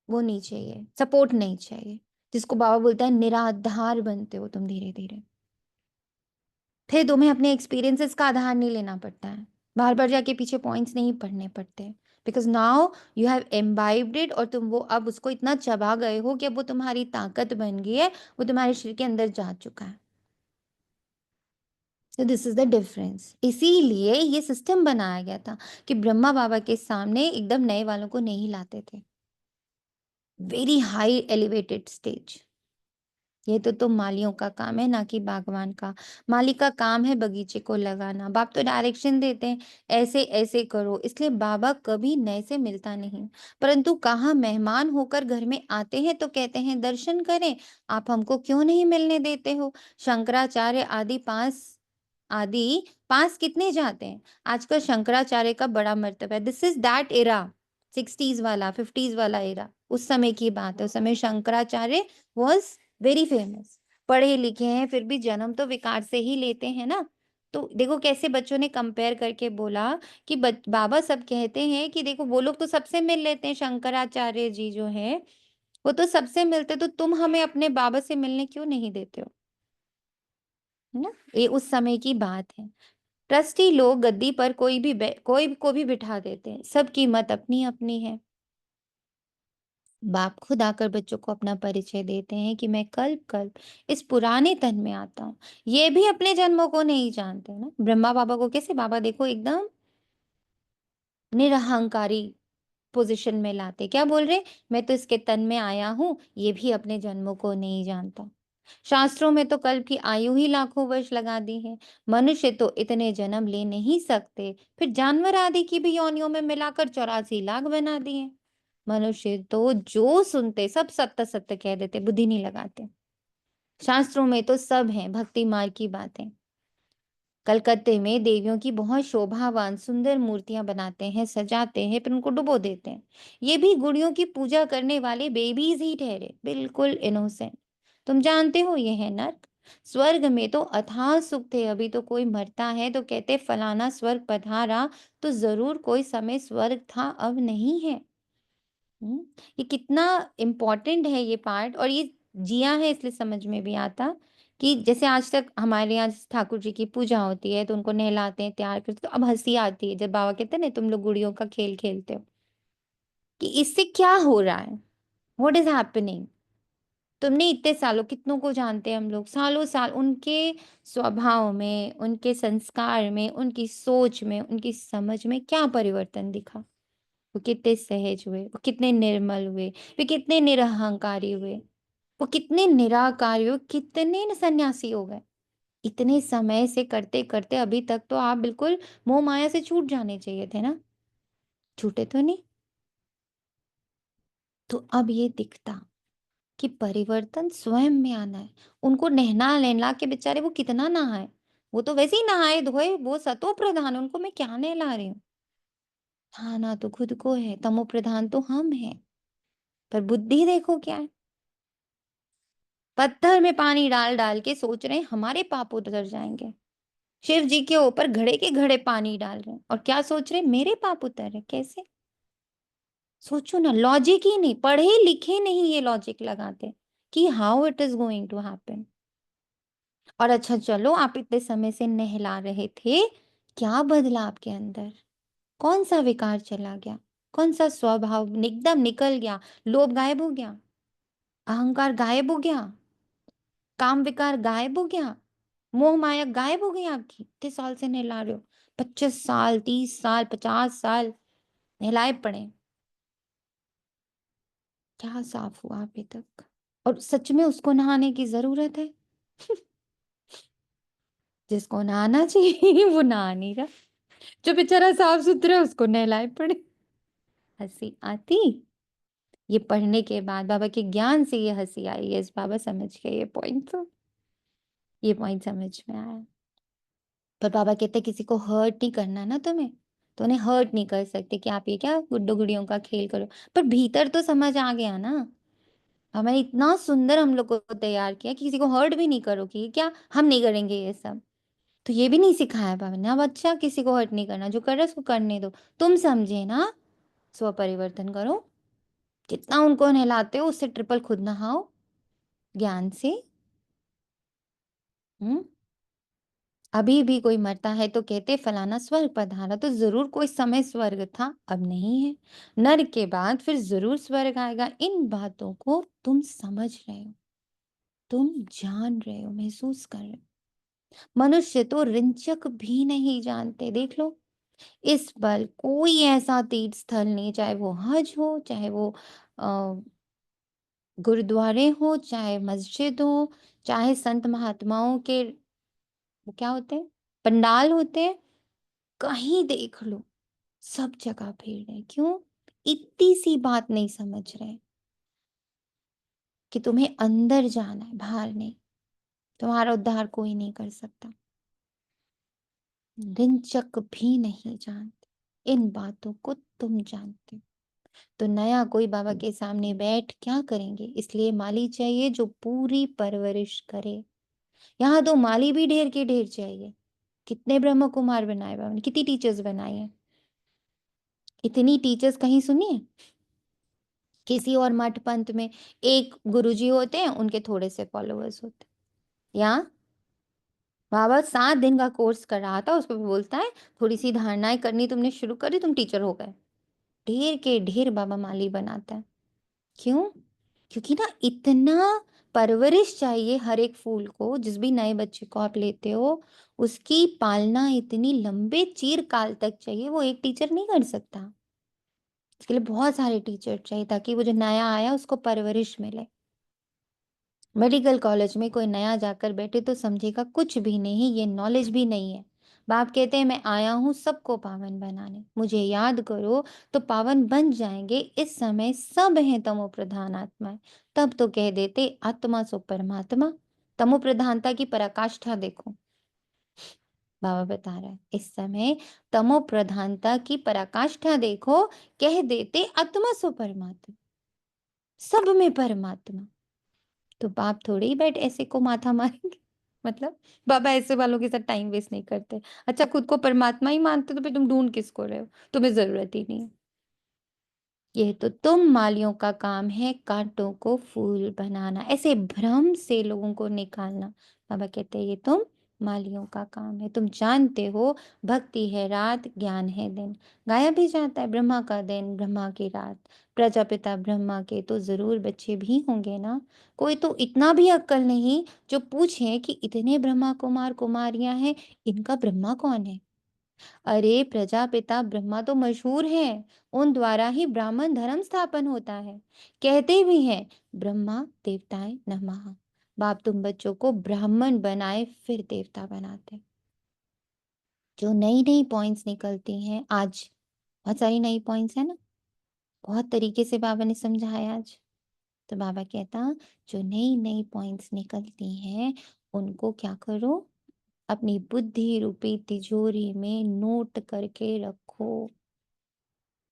Speaker 1: वो नहीं चाहिए, सपोर्ट नहीं चाहिए। जिसको बाबा बोलता है निराधार बनते हो तुम धीरे धीरे। फिर तुम्हें अपने एक्सपीरियंसेस का आधार नहीं लेना पड़ता है, बार बार जाके पीछे पॉइंट्स नहीं पढ़ने पड़ते, because now you have imbibed it, और तुम वो अब उसको इतना चबा गए हो कि अब वो तुम्हारी ताकत बन गई है, वो तुम्हारे शरीर के अंदर जा चुका है। तो दिस इज द डिफरेंस। इसीलिए ये सिस्टम बनाया गया था कि ब्रह्मा बाबा के सामने एकदम नए वालों को नहीं लाते थे। Very high elevated stage. ये तो मालियों का काम है, ना कि बागवान का। माली का काम है बगीचे को लगाना, बाप तो डायरेक्शन देते हैं, ऐसे ऐसे करो। इसलिए बाबा कभी नए से मिलता नहीं, परंतु कहाँ मेहमान होकर घर में आते हैं तो कहते हैं दर्शन करें, आप हमको क्यों नहीं मिलने देते हो। शंकराचार्य आदि पास कितने जाते हैं। आजकल शंकराचार्य का बड़ा मर्तबा है। This is that era, 60s वाला, 50s वाला एरा। उस समय की बात है, उस समय शंकराचार्य वॉज वेरी फेमस। पढ़े लिखे हैं, फिर भी जन्म तो विकार से ही लेते हैं ना। तो देखो कैसे बच्चों ने कंपेयर करके बोला कि बाबा सब कहते हैं कि देखो वो लोग तो सबसे मिल लेते हैं, शंकराचार्य जी जो है वो तो सबसे मिलते, तो तुम हमें अपने बाबा से मिलने क्यों नहीं देते हो, है ना। ये उस समय की बात है। ट्रस्टी लोग गद्दी पर कोई को भी बिठा देते हैं, सबकी मत अपनी अपनी है। बाप खुद आकर बच्चों को अपना परिचय देते हैं कि मैं कल्प कल्प इस पुराने तन में आता हूँ। ये भी अपने जन्मों को नहीं जानते ना। ब्रह्मा बाबा को कैसे बाबा देखो एकदम निरहंकारी पोजीशन में लाते, क्या बोल रहे, मैं तो इसके तन में आया हूँ, ये भी अपने जन्मों को नहीं जानता। शास्त्रों में तो कल्प की आयु ही लाखों वर्ष लगा दी है। मनुष्य तो इतने जन्म ले नहीं सकते, फिर जानवर आदि की भी योनियों में मिलाकर 84 लाख बना दिए। मनुष्य तो जो सुनते सब सत्य सत्य कह देते, बुद्धि नहीं लगाते। शास्त्रों में तो सब है भक्ति मार्ग की बातें। कलकत्ते में देवियों की बहुत शोभावान सुंदर मूर्तियां बनाते हैं, सजाते हैं, फिर उनको डुबो देते हैं। ये भी गुड़ियों की पूजा करने वाले बेबीज ही ठहरे, बिल्कुल इनोसेंट। तुम जानते हो ये है नर्क। स्वर्ग में तो अथाह सुख थे, अभी तो कोई मरता है तो कहते फलाना स्वर्ग पधारा, तो जरूर कोई समय स्वर्ग था, अब नहीं है। ये कितना इम्पोर्टेंट है ये पार्ट, और ये जिया है इसलिए समझ में भी आता कि जैसे आज तक हमारे यहाँ ठाकुर जी की पूजा होती है तो उनको नहलाते हैं, तैयार करते, तो अब हंसी आती है जब बाबा कहते हैं ना तुम लोग गुड़ियों का खेल खेलते हो, कि इससे क्या हो रहा है, व्हाट इज हैपनिंग। तुमने इतने सालों, कितनों को जानते हैं हम लोग, सालों साल उनके स्वभाव में, उनके संस्कार में, उनकी सोच में, उनकी समझ में क्या परिवर्तन दिखा। वो कितने सहज हुए, वो कितने निर्मल हुए, वे कितने निरहंकारी हुए, वो कितने निराकारी हुए, कितने सन्यासी हो गए। इतने समय से करते करते अभी तक तो आप बिल्कुल मोह माया से छूट जाने चाहिए थे ना, छूटे तो नहीं। तो अब ये दिखता कि परिवर्तन स्वयं में आना है। उनको नहला नहला के बेचारे वो कितना नहाए, वो तो वैसे ही नहाए धोए, वो सतो प्रधान, उनको मैं क्या नहला रही हूँ। नहाना तो खुद को है, तमो प्रधान तो हम हैं, पर बुद्धि देखो क्या है। पत्थर में पानी डाल डाल के सोच रहे हैं हमारे पाप उतर जाएंगे। शिव जी के ऊपर घड़े के घड़े पानी डाल रहे हैं और क्या सोच रहे हैं, मेरे पाप उतर रहे। कैसे, सोचो ना, लॉजिक ही नहीं, पढ़े लिखे नहीं ये लॉजिक लगाते कि how it is going to happen. और अच्छा चलो, आप इतने समय से नहला रहे थे, क्या बदला आपके अंदर, कौन सा विकार चला गया, कौन सा स्वभाव एकदम निकल गया, लोभ गायब हो गया, अहंकार गायब हो गया, काम विकार गायब हो गया, मोह माया गायब हो गई आपकी। इतने साल से नहला रहे हो, 25 साल, 30 साल, 50 साल नहलाए पड़े, क्या साफ हुआ अभी तक। और सच में उसको नहाने की जरूरत है जिसको नहाना चाहिए वो नहा नहीं रहा, जो बेचारा साफ सुथरा है उसको नहलाए पड़े। हंसी आती ये पढ़ने के बाद, बाबा के ज्ञान से ये हंसी आई। यस बाबा समझ गए ये पॉइंट, तो ये पॉइंट समझ में आया। पर बाबा कहते किसी को हर्ट नहीं करना ना तुम्हें, तो उन्हें हर्ट नहीं कर सकते कि आप ये क्या गुड्डो गुड़ियों का खेल करो। पर भीतर तो समझ आ गया ना, हमें इतना सुंदर हम लोग को तैयार किया कि किसी को हर्ट भी नहीं करोगे, क्या हम नहीं करेंगे ये सब। तो ये भी नहीं सिखाया बाबा ने, अब अच्छा किसी को हर्ट नहीं करना, जो कर रहा है उसको करने दो, तुम समझे ना, स्व परिवर्तन करो। जितना उनको नहलाते हो उससे ट्रिपल खुद नहाओ ज्ञान से। हम्म अभी भी कोई मरता है तो कहते फलाना स्वर्ग पधारा, तो जरूर कोई समय स्वर्ग था, अब नहीं है। नर के बाद फिर जरूर स्वर्ग आएगा। इन बातों को तुम समझ रहे हो, तुम जान रहे हो, महसूस कर रहे हो। मनुष्य तो रिंचक भी नहीं जानते, देख लो। इस पल कोई ऐसा तीर्थ स्थल नहीं, चाहे वो हज हो, चाहे वो गुरुद्वारे हो, चाहे मस्जिद हो, चाहे संत महात्माओं के वो क्या होते हैं, पंडाल होते हैं, कहीं देख लो, सब जगह भीड़ है। क्यों, इतनी सी बात नहीं समझ रहे कि तुम्हें अंदर जाना है, बाहर नहीं। तुम्हारा उद्धार कोई नहीं कर सकता, रिंचक भी नहीं जानते। इन बातों को तुम जानते हो, तो नया कोई बाबा के सामने बैठ क्या करेंगे। इसलिए माली चाहिए जो पूरी परवरिश करे। यहाँ तो माली भी ढेर के ढेर चाहिए। कितने ब्रह्म कुमार बनाए बाबा ने, कितनी टीचर्स बनाई हैं। इतनी टीचर्स कहीं सुनिए किसी और मठ पंथ में, एक गुरुजी होते हैं, उनके थोड़े से फॉलोअर्स होते हैं। यहाँ बाबा 7 दिन का कोर्स कर रहा था, उसको बोलता है थोड़ी सी धारणाएं करनी तुमने शुरू करी, तुम टीचर हो गए। ढेर के ढेर बाबा माली बनाता है। क्यों? क्योंकि ना इतना परवरिश चाहिए हर एक फूल को, जिस भी नए बच्चे को आप लेते हो, उसकी पालना इतनी लंबे चिरकाल तक चाहिए, वो एक टीचर नहीं कर सकता। इसके लिए बहुत सारे टीचर चाहिए ताकि वो जो नया आया उसको परवरिश मिले। मेडिकल कॉलेज में कोई नया जाकर बैठे तो समझेगा कुछ भी नहीं, ये नॉलेज भी नहीं है। बाप कहते हैं मैं आया हूँ सबको पावन बनाने, मुझे याद करो तो पावन बन जाएंगे। इस समय सब हैं तमो प्रधान आत्माएं, तब तो कह देते आत्मा सो परमात्मा। तमो प्रधानता की पराकाष्ठा देखो, बाबा बता रहा है इस समय तमो प्रधानता की पराकाष्ठा देखो, कह देते आत्मा सो परमात्मा, सब में परमात्मा। तो बाप थोड़े ही बैठ ऐसे को माथा मारेंगे। मतलब बाबा ऐसे वालों के साथ टाइम वेस्ट नहीं करते। अच्छा खुद को परमात्मा ही मानते तो फिर तुम ढूंढ किसको रहे हो, तुम्हें जरूरत ही नहीं है। ये तो तुम मालियों का काम है कांटों को फूल बनाना, ऐसे भ्रम से लोगों को निकालना। बाबा कहते हैं ये तुम मालियों का काम है। तुम जानते हो भक्ति है रात, ज्ञान है दिन। गाया भी जाता है ब्रह्मा का दिन ब्रह्मा की रात। प्रजापिता ब्रह्मा के तो जरूर बच्चे भी होंगे ना। कोई तो इतना भी अक्ल नहीं जो पूछे कि इतने ब्रह्मा कुमार कुमारियां हैं, इनका ब्रह्मा कौन है। अरे प्रजापिता ब्रह्मा तो मशहूर हैं, उन द्वारा ही ब्राह्मण धर्म स्थापन होता है। कहते भी हैं ब्रह्मा देवताएं नमः। बाप तुम बच्चों को ब्राह्मण बनाए फिर देवता बनाते। जो नई नई पॉइंट्स निकलती हैं आज, बहुत सारी नई पॉइंट्स है ना, बहुत तरीके से बाबा ने समझाया आज। तो बाबा कहता जो नई नई पॉइंट्स निकलती हैं उनको क्या करो, अपनी बुद्धि रूपी तिजोरी में नोट करके रखो।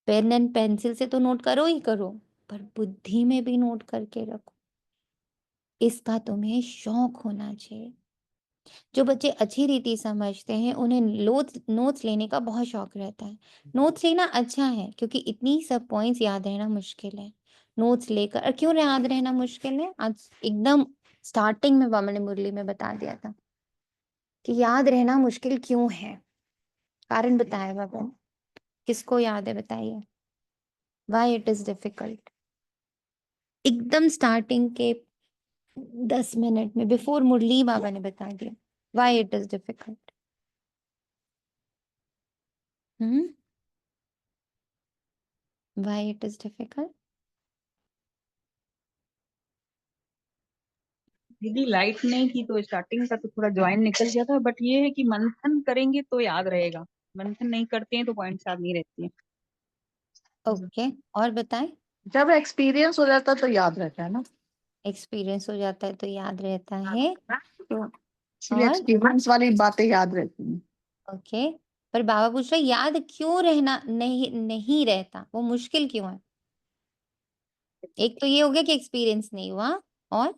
Speaker 1: पेन एंड पेंसिल से तो नोट करो ही करो, पर बुद्धि में भी नोट करके रखो। इसका तुम्हें शौक होना चाहिए। जो बच्चे अच्छी रीति समझते हैं उन्हें नोट्स लेने का बहुत शौक रहता है। नोट्स लेना अच्छा है क्योंकि इतनी सब पॉइंट्स याद रहना मुश्किल है। नोट्स लेकर, और क्यों याद रहना मुश्किल है, आज एकदम स्टार्टिंग में बाबा ने मुरली में बता दिया था कि याद रहना मुश्किल क्यों है। कारण बताया बाबा ने। किसको याद है बताइए, वाई इट इज डिफिकल्ट। एकदम स्टार्टिंग के 10 मिनट में बिफोर मुरली बाबा ने बता दिया why it is difficult. Why it is difficult.
Speaker 9: दीदी लाइट नहीं थी तो स्टार्टिंग का तो थोड़ा ज्वाइन निकल गया था, बट ये है कि मंथन करेंगे तो याद रहेगा, मंथन नहीं करते हैं तो पॉइंट्स याद नहीं रहती है।
Speaker 1: ओके और बताएं।
Speaker 5: जब एक्सपीरियंस हो जाता है तो याद रहता है ना,
Speaker 1: एक्सपीरियंस हो जाता है तो याद रहता है।
Speaker 5: तो इसलिए
Speaker 1: और
Speaker 5: एक्सपीरियंस वाली बातें याद रहती हैं।
Speaker 1: ओके, पर बाबा पूछ रहे याद क्यों रहना नहीं नहीं रहता, वो मुश्किल क्यों है। एक तो ये हो गया कि एक्सपीरियंस नहीं हुआ, और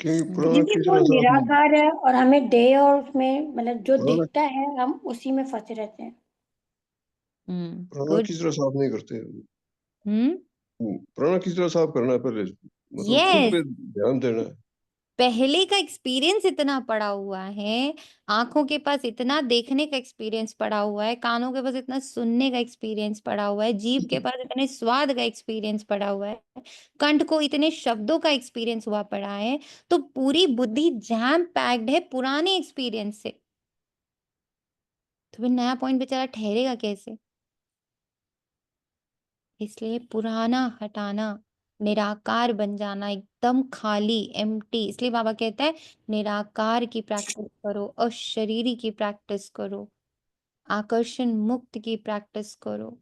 Speaker 7: क्योंकि पुराना
Speaker 10: दीदी वो
Speaker 7: किसने साथ नहीं
Speaker 10: निराकार है और हमें डे और उसमें मतलब जो
Speaker 7: पुराना
Speaker 10: दिखता है हम उसी में फंसे रहते हैं।
Speaker 7: पुराना
Speaker 1: गुड।
Speaker 7: किस तरह साफ नहीं करते।
Speaker 1: हम्म
Speaker 7: पुराना किस तरह साफ करना है पहले, मतलब खुद
Speaker 1: यस,
Speaker 7: पे ध्यान देना है।
Speaker 1: पहले का एक्सपीरियंस इतना पड़ा हुआ है, आंखों के पास इतना देखने का एक्सपीरियंस पड़ा हुआ है, कानों के पास इतना सुनने का एक्सपीरियंस पड़ा हुआ है, जीभ के पास इतने स्वाद का एक्सपीरियंस पड़ा हुआ है, कंठ को इतने शब्दों का एक्सपीरियंस हुआ पड़ा है। तो पूरी बुद्धि जैम पैक्ड है पुराने एक्सपीरियंस से। तो फिर नया पॉइंट बेचारा ठहरेगा कैसे। इसलिए पुराना हटाना, निराकार बन जाना, एकदम खाली एम्प्टी। इसलिए बाबा कहता है निराकार की प्रैक्टिस करो, अशरीरी की प्रैक्टिस करो, आकर्षण मुक्त की प्रैक्टिस करो,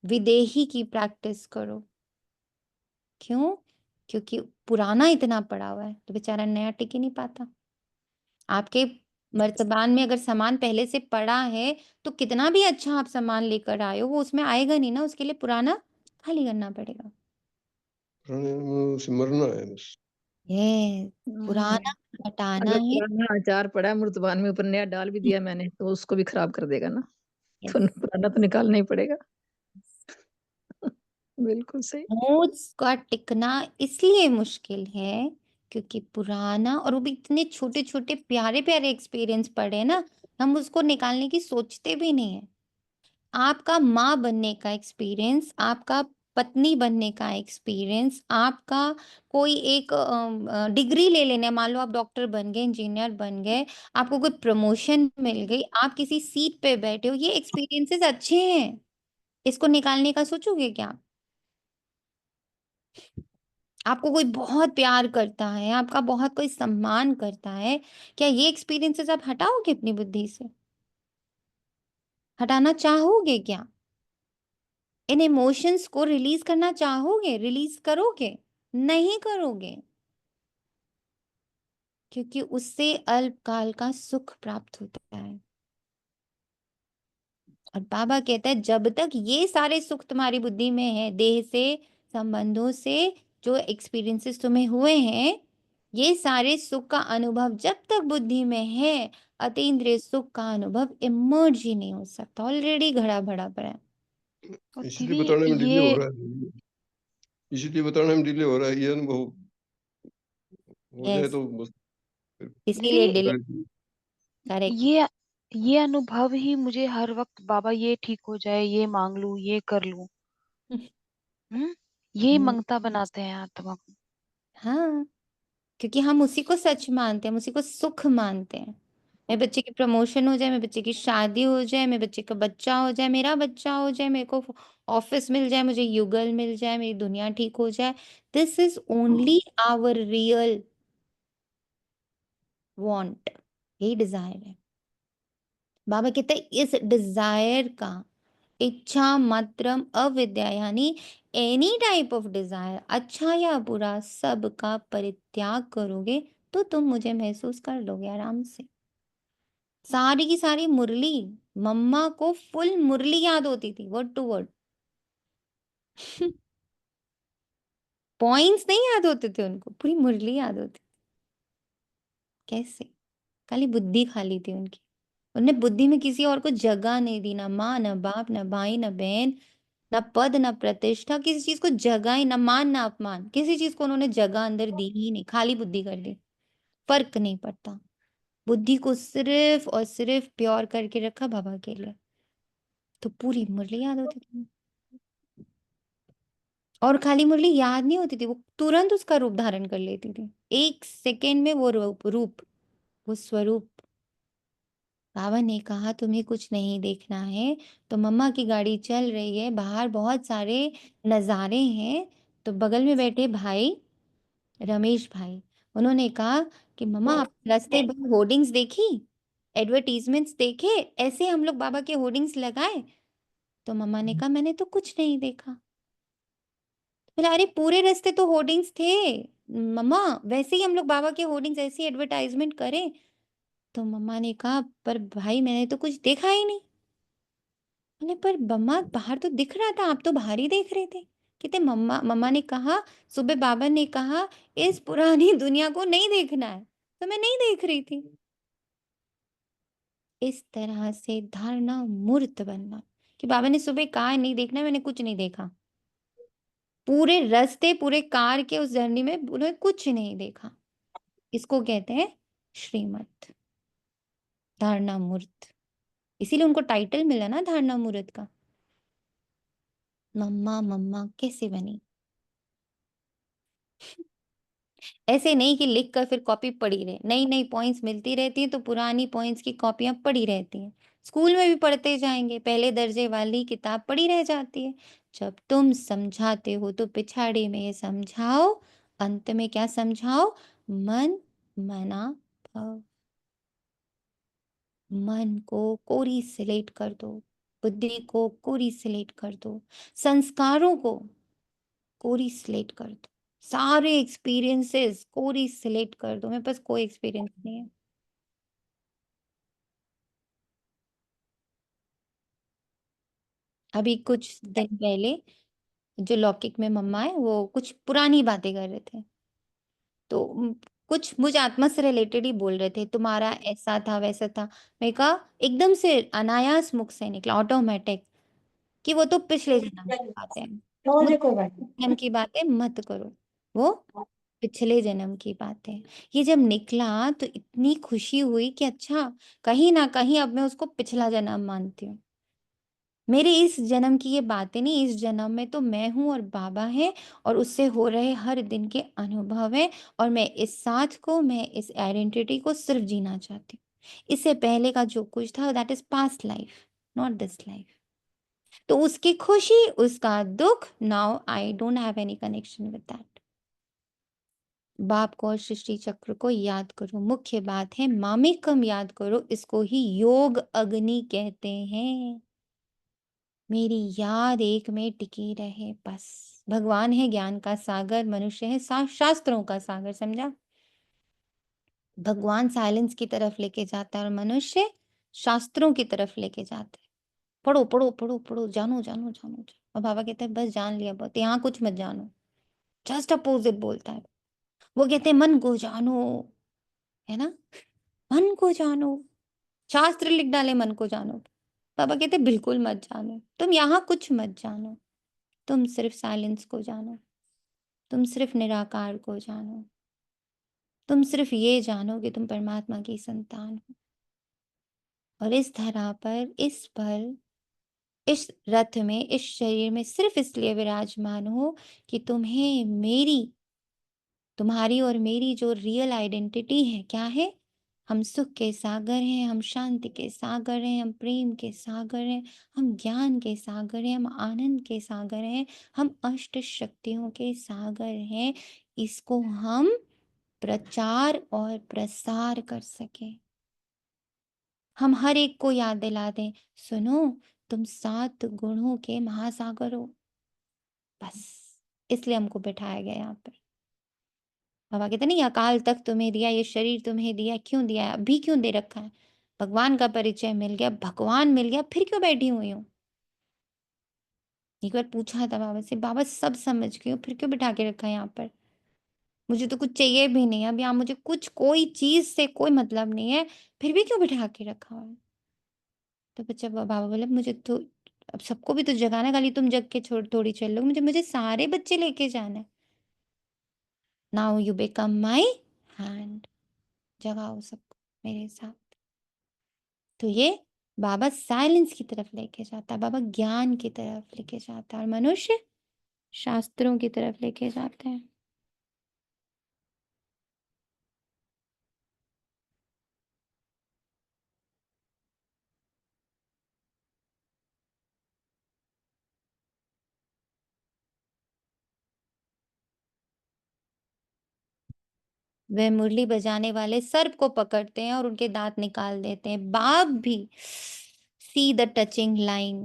Speaker 1: विदेही की प्रैक्टिस करो। क्यों? क्योंकि पुराना इतना पड़ा हुआ है तो बेचारा नया टिक ही नहीं पाता। आपके मर्तबान में अगर सामान पहले से पड़ा है तो कितना भी अच्छा आप सामान लेकर आए हो वो उसमें आएगा नहीं ना, उसके लिए पुराना खाली करना पड़ेगा।
Speaker 7: पुराने में से मरना है बस।
Speaker 1: ये पुराना हटाना
Speaker 6: अगर
Speaker 1: है।
Speaker 6: पुराना अचार पड़ा है मुर्तबान में, ऊपर नया डाल भी दिया मैंने, तो उसको भी खराब कर देगा ना।
Speaker 1: Yes.
Speaker 6: तो पुराना तो निकालना ही पड़ेगा। बिल्कुल सही।
Speaker 1: नोट्स का टिकना इसलिए मुश्किल है क्योंकि पुराना, और वो भी इतने छोटे छोटे प्यारे प्यारे एक्सपीरियंस पड़े ना, हम उसको निकालने की सोचते भी नहीं है। आपका माँ बनने का एक्सपीरियंस, आपका पत्नी बनने का एक्सपीरियंस, आपका कोई एक डिग्री ले लेना, मान लो आप डॉक्टर बन गए, इंजीनियर बन गए, आपको कोई प्रमोशन मिल गई, आप किसी सीट पे बैठे हो, ये एक्सपीरियंसेस अच्छे हैं, इसको निकालने का सोचोगे क्या? आपको कोई बहुत प्यार करता है, आपका बहुत कोई सम्मान करता है, क्या ये एक्सपीरियंसेस आप हटाओगे अपनी बुद्धि से? हटाना चाहोगे क्या? इन इमोशंस को रिलीज करना चाहोगे? रिलीज करोगे? नहीं करोगे, क्योंकि उससे अल्पकाल का सुख प्राप्त होता है। और बाबा कहता है जब तक ये सारे सुख तुम्हारी बुद्धि में है, देह से, संबंधों से, जो एक्सपीरियंसेस तुम्हें हुए हैं, ये सारे सुख का अनुभव जब तक बुद्धि में है, अतीन्द्रिय सुख का अनुभव इमर्ज ही नहीं हो सकता, ऑलरेडी घड़ा भरा पड़ा है।
Speaker 3: तो
Speaker 7: इसलिए
Speaker 3: दीदी
Speaker 7: बताने में डिले हो
Speaker 3: ये
Speaker 7: रहा है, इसलिए बताने में डिले हो रहा है, ये अनुभव हो जाए
Speaker 1: यस,
Speaker 7: तो बस फिर
Speaker 1: इसीलिए
Speaker 3: दीदी
Speaker 1: डिले।
Speaker 7: बताए।
Speaker 1: करेक्ट।
Speaker 3: ये अनुभव ही मुझे हर वक्त बाबा ये ठीक हो जाए, ये मांग लूं, ये कर लूं, ये मंगता बनाते हैं आत्मा को।
Speaker 1: हाँ, क्योंकि हम उसी को सच मानते हैं, हम उसी को सुख मानते हैं। मेरे बच्चे की प्रमोशन हो जाए, मेरे बच्चे की शादी हो जाए, मेरे बच्चे का बच्चा हो जाए, मेरा बच्चा हो जाए, मेरे को ऑफिस मिल जाए, मुझे युगल मिल जाए, मेरी दुनिया ठीक हो जाए, this is only our real want, यही डिजायर है। बाबा कहते हैं इस डिजायर का, इच्छा मात्रम अविद्या, यानी एनी टाइप ऑफ डिजायर, अच्छा या बुरा, सबका परित्याग करोगे तो तुम मुझे महसूस कर लोगे आराम से। सारी की सारी मुरली, मम्मा को फुल मुरली याद होती थी, वर्ड टू वर्ड। पॉइंट्स नहीं याद होते थे उनको, पूरी मुरली याद होती। कैसे? खाली बुद्धि खाली थी उनकी, उन्होंने बुद्धि में किसी और को जगह नहीं दी, ना माँ, ना बाप, ना भाई, ना बहन, ना पद, ना प्रतिष्ठा, किसी चीज को जगह ही, ना मान ना अपमान, किसी चीज को उन्होंने जगह अंदर दी ही नहीं, खाली बुद्धि कर दी। फर्क नहीं पड़ता, बुद्धि को सिर्फ और सिर्फ प्योर करके रखा बाबा के लिए, तो पूरी मुरली याद होती थी। और खाली मुरली याद नहीं होती थी, वो तुरंत उसका रूप धारण कर लेती थी, एक सेकेंड में वो रूप, वो स्वरूप। बाबा ने कहा तुम्हें कुछ नहीं देखना है, तो मम्मा की गाड़ी चल रही है, बाहर बहुत सारे नज़ारे हैं, तो बगल में बैठे भाई, रमेश भाई, उन्होंने कहा कि मम्मा आप रास्ते भर होर्डिंग्स देखी, एडवर्टीजमेंट्स देखे, ऐसे हम लोग बाबा के होर्डिंग्स लगाए? तो मम्मा ने कहा मैंने तो कुछ नहीं देखा। बोला अरे पूरे रास्ते तो होर्डिंग्स थे मम्मा, वैसे ही हम लोग बाबा के होर्डिंग्स ऐसे एडवर्टाइजमेंट करें। तो मम्मा ने कहा पर भाई मैंने तो कुछ देखा ही नहीं। बोले पर मम्मा बाहर तो दिख रहा था, आप तो बाहर ही देख रहे थे। कहते मम्मा मम्मा ने कहा, सुबह बाबा ने कहा इस पुरानी दुनिया को नहीं देखना है, तो मैं नहीं देख रही थी। इस तरह से धारणा मूर्त बनना, कि बाबा ने सुबह कहा नहीं देखना, मैंने कुछ नहीं देखा, पूरे रास्ते पूरे कार के उस जर्नी में उन्होंने कुछ नहीं देखा। इसको कहते हैं श्रीमत, धारणा मूर्त, इसीलिए उनको टाइटल मिला ना धारणा मूर्त का। मम्मा मम्मा कैसे बनी? ऐसे नहीं कि लिख कर फिर कॉपी पड़ी रहे, नई नई पॉइंट्स मिलती रहती है तो पुरानी पॉइंट्स की कॉपियां पड़ी रहती हैं। स्कूल में भी पढ़ते जाएंगे, पहले दर्जे वाली किताब पड़ी रह जाती है। जब तुम समझाते हो तो पिछाड़ी में ये समझाओ, अंत में क्या समझाओ? मन मना भव। मन को कोरी सिलेट कर दो, बुद्धि को कोरी सिलेट कर दो, संस्कारों को कोरी सिलेट कर दो, सारे एक्सपीरियंसेस कोरी सिलेक्ट कर दो, मेरे पास कोई एक्सपीरियंस नहीं है। अभी कुछ दिन पहले जो लौकिक में मम्मा है वो कुछ पुरानी बातें कर रहे थे, तो कुछ मुझ आत्मा से रिलेटेड ही बोल रहे थे, तुम्हारा ऐसा था वैसा था। मैं कहा एकदम से अनायास मुख से निकला, ऑटोमेटिक, कि वो तो पिछले जन्म की बातें हैं, मुझ
Speaker 10: कोई बात नहीं।
Speaker 1: जन्म की बातें मत करो, वो पिछले जन्म की बात है। ये जब निकला तो इतनी खुशी हुई कि अच्छा, कहीं ना कहीं अब मैं उसको पिछला जन्म मानती हूँ। मेरे इस जन्म की ये बातें नहीं, इस जन्म में तो मैं हूँ और बाबा है और उससे हो रहे हर दिन के अनुभव है और मैं इस साथ को, मैं इस आइडेंटिटी को सिर्फ जीना चाहती हूँ। इससे पहले का जो कुछ था that is past life, not this life. तो उसकी खुशी, उसका दुख, now I don't have any connection with that. बाप को और सृष्टि चक्र को याद करो, मुख्य बात है मामिकम याद करो, इसको ही योग अग्नि कहते हैं। मेरी याद एक में टिकी रहे बस। भगवान है ज्ञान का सागर, मनुष्य है शास्त्रों का सागर, समझा? भगवान साइलेंस की तरफ लेके जाता है और मनुष्य शास्त्रों की तरफ लेके जाता है। पढ़ो पढ़ो पढ़ो पढ़ो, जानो जानो जानो जानो। और बाबा कहते हैं बस जान लिया बहुत, यहाँ कुछ मत जानो। जस्ट अपोजिट बोलता है वो, कहते हैं मन को जानो, है ना, मन को जानो। शास्त्र लिख डाले मन को जानो। बाबा कहते हैं बिल्कुल मत जानो, तुम यहाँ कुछ मत जानो, तुम सिर्फ साइलेंस को जानो, तुम सिर्फ निराकार को जानो, तुम सिर्फ ये जानो कि तुम परमात्मा की संतान हो। और इस धरा पर, इस पल, इस रथ में, इस शरीर में सिर्फ इसलिए विराजमान हो कि तुम्हें मेरी, तुम्हारी और मेरी जो रियल आइडेंटिटी है, क्या है? हम सुख के सागर हैं, हम शांति के सागर हैं, हम प्रेम के सागर हैं, हम ज्ञान के सागर हैं, हम आनंद के सागर हैं, हम अष्ट शक्तियों के सागर हैं। इसको हम प्रचार और प्रसार कर सके। हम हर एक को याद दिला दें, सुनो तुम 7 गुणों के महासागर हो। बस इसलिए हमको बिठाया गया यहाँ पर। बाबा कहते नहीं, अकाल तक तुम्हें दिया, ये शरीर तुम्हें दिया, क्यों दिया है, अभी क्यों दे रखा है? भगवान का परिचय मिल गया, भगवान मिल गया, फिर क्यों बैठी हुई हूँ? एक बार पूछा था बाबा से, बाबा सब समझ गई हूँ, फिर क्यों बिठा के रखा है यहाँ पर? मुझे तो कुछ चाहिए भी नहीं है, अब यहाँ मुझे कुछ, कोई चीज से कोई मतलब नहीं है, फिर भी क्यों बिठा के रखा हुआ है? तो बच्चा बाबा बोले, मुझे तो अब सबको भी तो जगाना, खाली तुम जग के छोड़ थोड़ी चल लो, मुझे मुझे सारे बच्चे लेके जाना है। Now you become my hand, जगाओ सबको मेरे साथ। तो ये बाबा साइलेंस की तरफ लेके जाता है, बाबा ज्ञान की तरफ लेके जाता है और मनुष्य शास्त्रों की तरफ लेके जाते हैं। वे मुरली बजाने वाले सर्प को पकड़ते हैं और उनके दांत निकाल देते हैं। बाप भी, सी द टचिंग लाइन,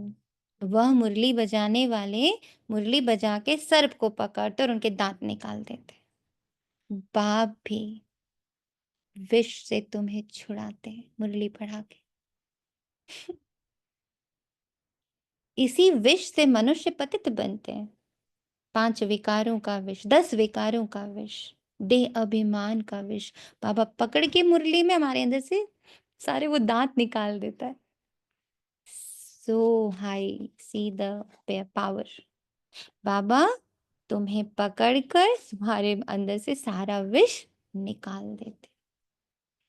Speaker 1: वह मुरली बजाने वाले मुरली बजा के सर्प को पकड़ते और उनके दांत निकाल देते हैं। बाप भी विष से तुम्हें छुड़ाते हैं मुरली पढ़ा के। इसी विष से मनुष्य पतित बनते हैं। 5 विकारों का विष, 10 विकारों का विष, देह अभिमान का विष, बाबा पकड़ के मुरली में हमारे अंदर से सारे वो दांत निकाल देता है। सो हाई, सी द पावर। बाबा तुम्हें पकड़कर तुम्हारे अंदर से सारा विष निकाल देते।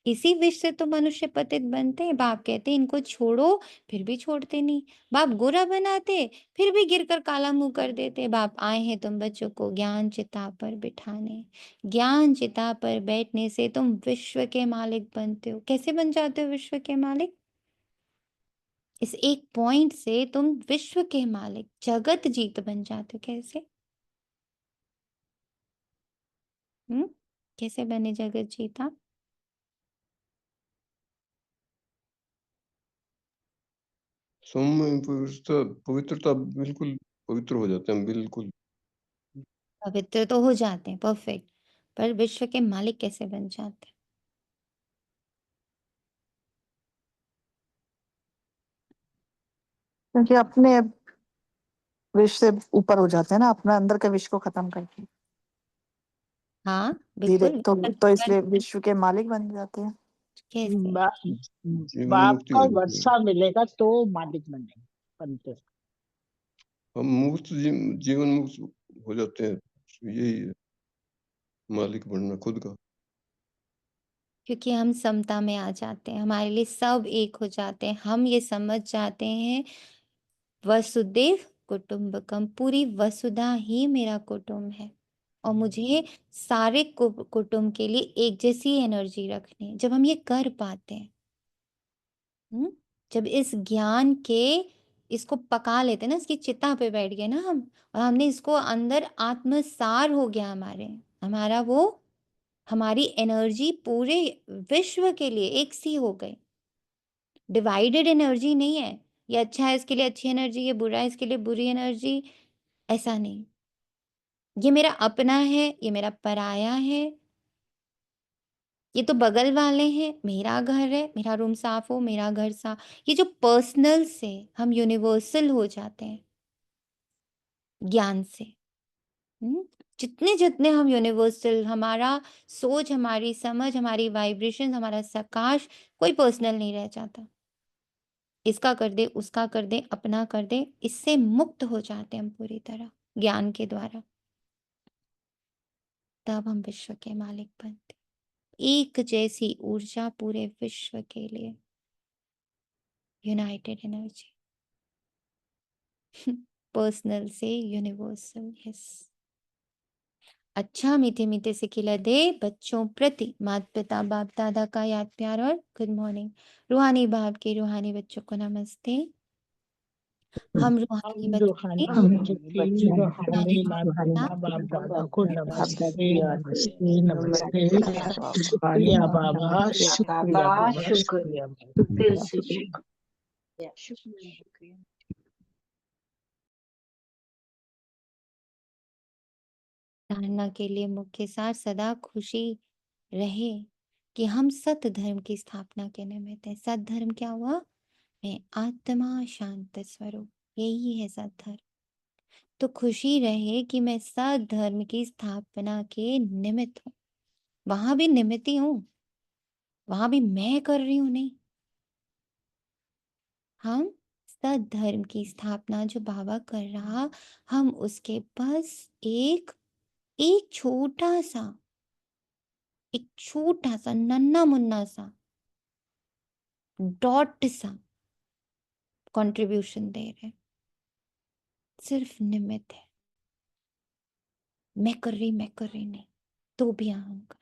Speaker 1: इसी विष से तो मनुष्य पतित बनते हैं। बाप कहते इनको छोड़ो, फिर भी छोड़ते नहीं। बाप गोरा बनाते, फिर भी गिरकर काला मुंह कर देते। बाप आए हैं तुम बच्चों को ज्ञान चिता पर बिठाने। ज्ञान चिता पर बैठने से तुम विश्व के मालिक बनते हो। कैसे बन जाते हो विश्व के मालिक? इस एक पॉइंट से तुम विश्व के मालिक, जगत जीत बन जाते हो। कैसे? कैसे बने जगत जीता?
Speaker 7: सौम्य पवित्रता, पवित्रता, बिल्कुल पवित्र हो जाते हैं, बिल्कुल।
Speaker 1: पवित्र तो हो जाते हैं, परफेक्ट, पर विश्व के मालिक कैसे बन जाते हैं?
Speaker 5: क्योंकि अपने विष से ऊपर हो जाते हैं ना, अपना अंदर के विष को खत्म करके
Speaker 1: हाँ
Speaker 5: धीरे,
Speaker 1: बिल्कुल।
Speaker 5: तो इसलिए विश्व के मालिक बन जाते हैं।
Speaker 1: कैसे?
Speaker 7: जीवन
Speaker 11: बाप
Speaker 7: मुक्ति
Speaker 11: का
Speaker 7: हो जाती है।
Speaker 11: वर्षा मिलेगा तो मालिक बनेंगे, बनते हैं।
Speaker 7: हम मुक्त जीवन मुक्त हो जाते हैं, यही है मालिक बनना खुद का।
Speaker 1: क्योंकि हम समता में आ जाते हैं, हमारे लिए सब एक हो जाते हैं। हम ये समझ जाते हैं वसुदेव कुटुंबकम, पूरी वसुधा ही मेरा कुटुंब है और मुझे सारे कुटुंब के लिए एक जैसी एनर्जी रखनी है। जब हम ये कर पाते हैं, जब इस ज्ञान के इसको पका लेते हैं ना, इसकी चिता पे बैठ गए ना हम, और हमने इसको अंदर आत्मसार हो गया हमारा वो, हमारी एनर्जी पूरे विश्व के लिए एक सी हो गई। डिवाइडेड एनर्जी नहीं है, ये अच्छा है इसके लिए अच्छी एनर्जी, ये बुरा है इसके लिए बुरी एनर्जी, ऐसा नहीं। ये मेरा अपना है, ये मेरा पराया है, ये तो बगल वाले हैं, मेरा घर है, मेरा रूम साफ हो मेरा घर साफ। ये जो पर्सनल से हम यूनिवर्सल हो जाते हैं ज्ञान से, जितने जितने हम यूनिवर्सल, हमारा सोच, हमारी समझ, हमारी वाइब्रेशन, हमारा प्रकाश, कोई पर्सनल नहीं रह जाता। इसका कर दे, उसका कर दे, अपना कर दे, इससे मुक्त हो जाते हैं हम पूरी तरह ज्ञान के द्वारा। तब हम विश्व के मालिक बनते, एक जैसी ऊर्जा पूरे विश्व के लिए, यूनाइटेड एनर्जी, पर्सनल से यूनिवर्सल। यस। अच्छा, मीठे मीठे से खिला दे बच्चों प्रति माता पिता बाप दादा का याद प्यार और गुड मॉर्निंग। रूहानी बाप के रूहानी बच्चों को नमस्ते। हम रूहानी
Speaker 11: हम
Speaker 1: बच्चों
Speaker 11: रूहानी
Speaker 1: के
Speaker 11: बच्चों की रूहानी माता
Speaker 1: पिता
Speaker 11: बाप दादा को नमस्ते, नमस्ते, नमस्ते।
Speaker 8: शुक्रिया
Speaker 11: शुक्रिया बाबा, शुक्रिया
Speaker 8: बाबा,
Speaker 11: बाबा, शुक्रिया
Speaker 8: दिल
Speaker 11: बाबा।
Speaker 8: से शुक्रिया।
Speaker 9: शुक्रिया।
Speaker 1: धारणा के लिए मुख्य सार सदा खुशी रहे कि हम सत धर्म की स्थापना के निमित्त है। सत धर्म क्या हुआ? मैं आत्मा शांत स्वरूप, यही है सत धर्म। तो खुशी रहे कि मैं सत धर्म की स्थापना के निमित्त हूँ। वहां भी निमित्त ही हूँ, वहां भी मैं कर रही हूँ नहीं। हम सत धर्म की स्थापना जो बाबा कर रहा, हम उसके बस एक छोटा सा नन्ना मुन्ना सा डॉट सा कंट्रीब्यूशन दे रहे, सिर्फ निमित्त है। मैं कर रही नहीं, तो भी अहंकार।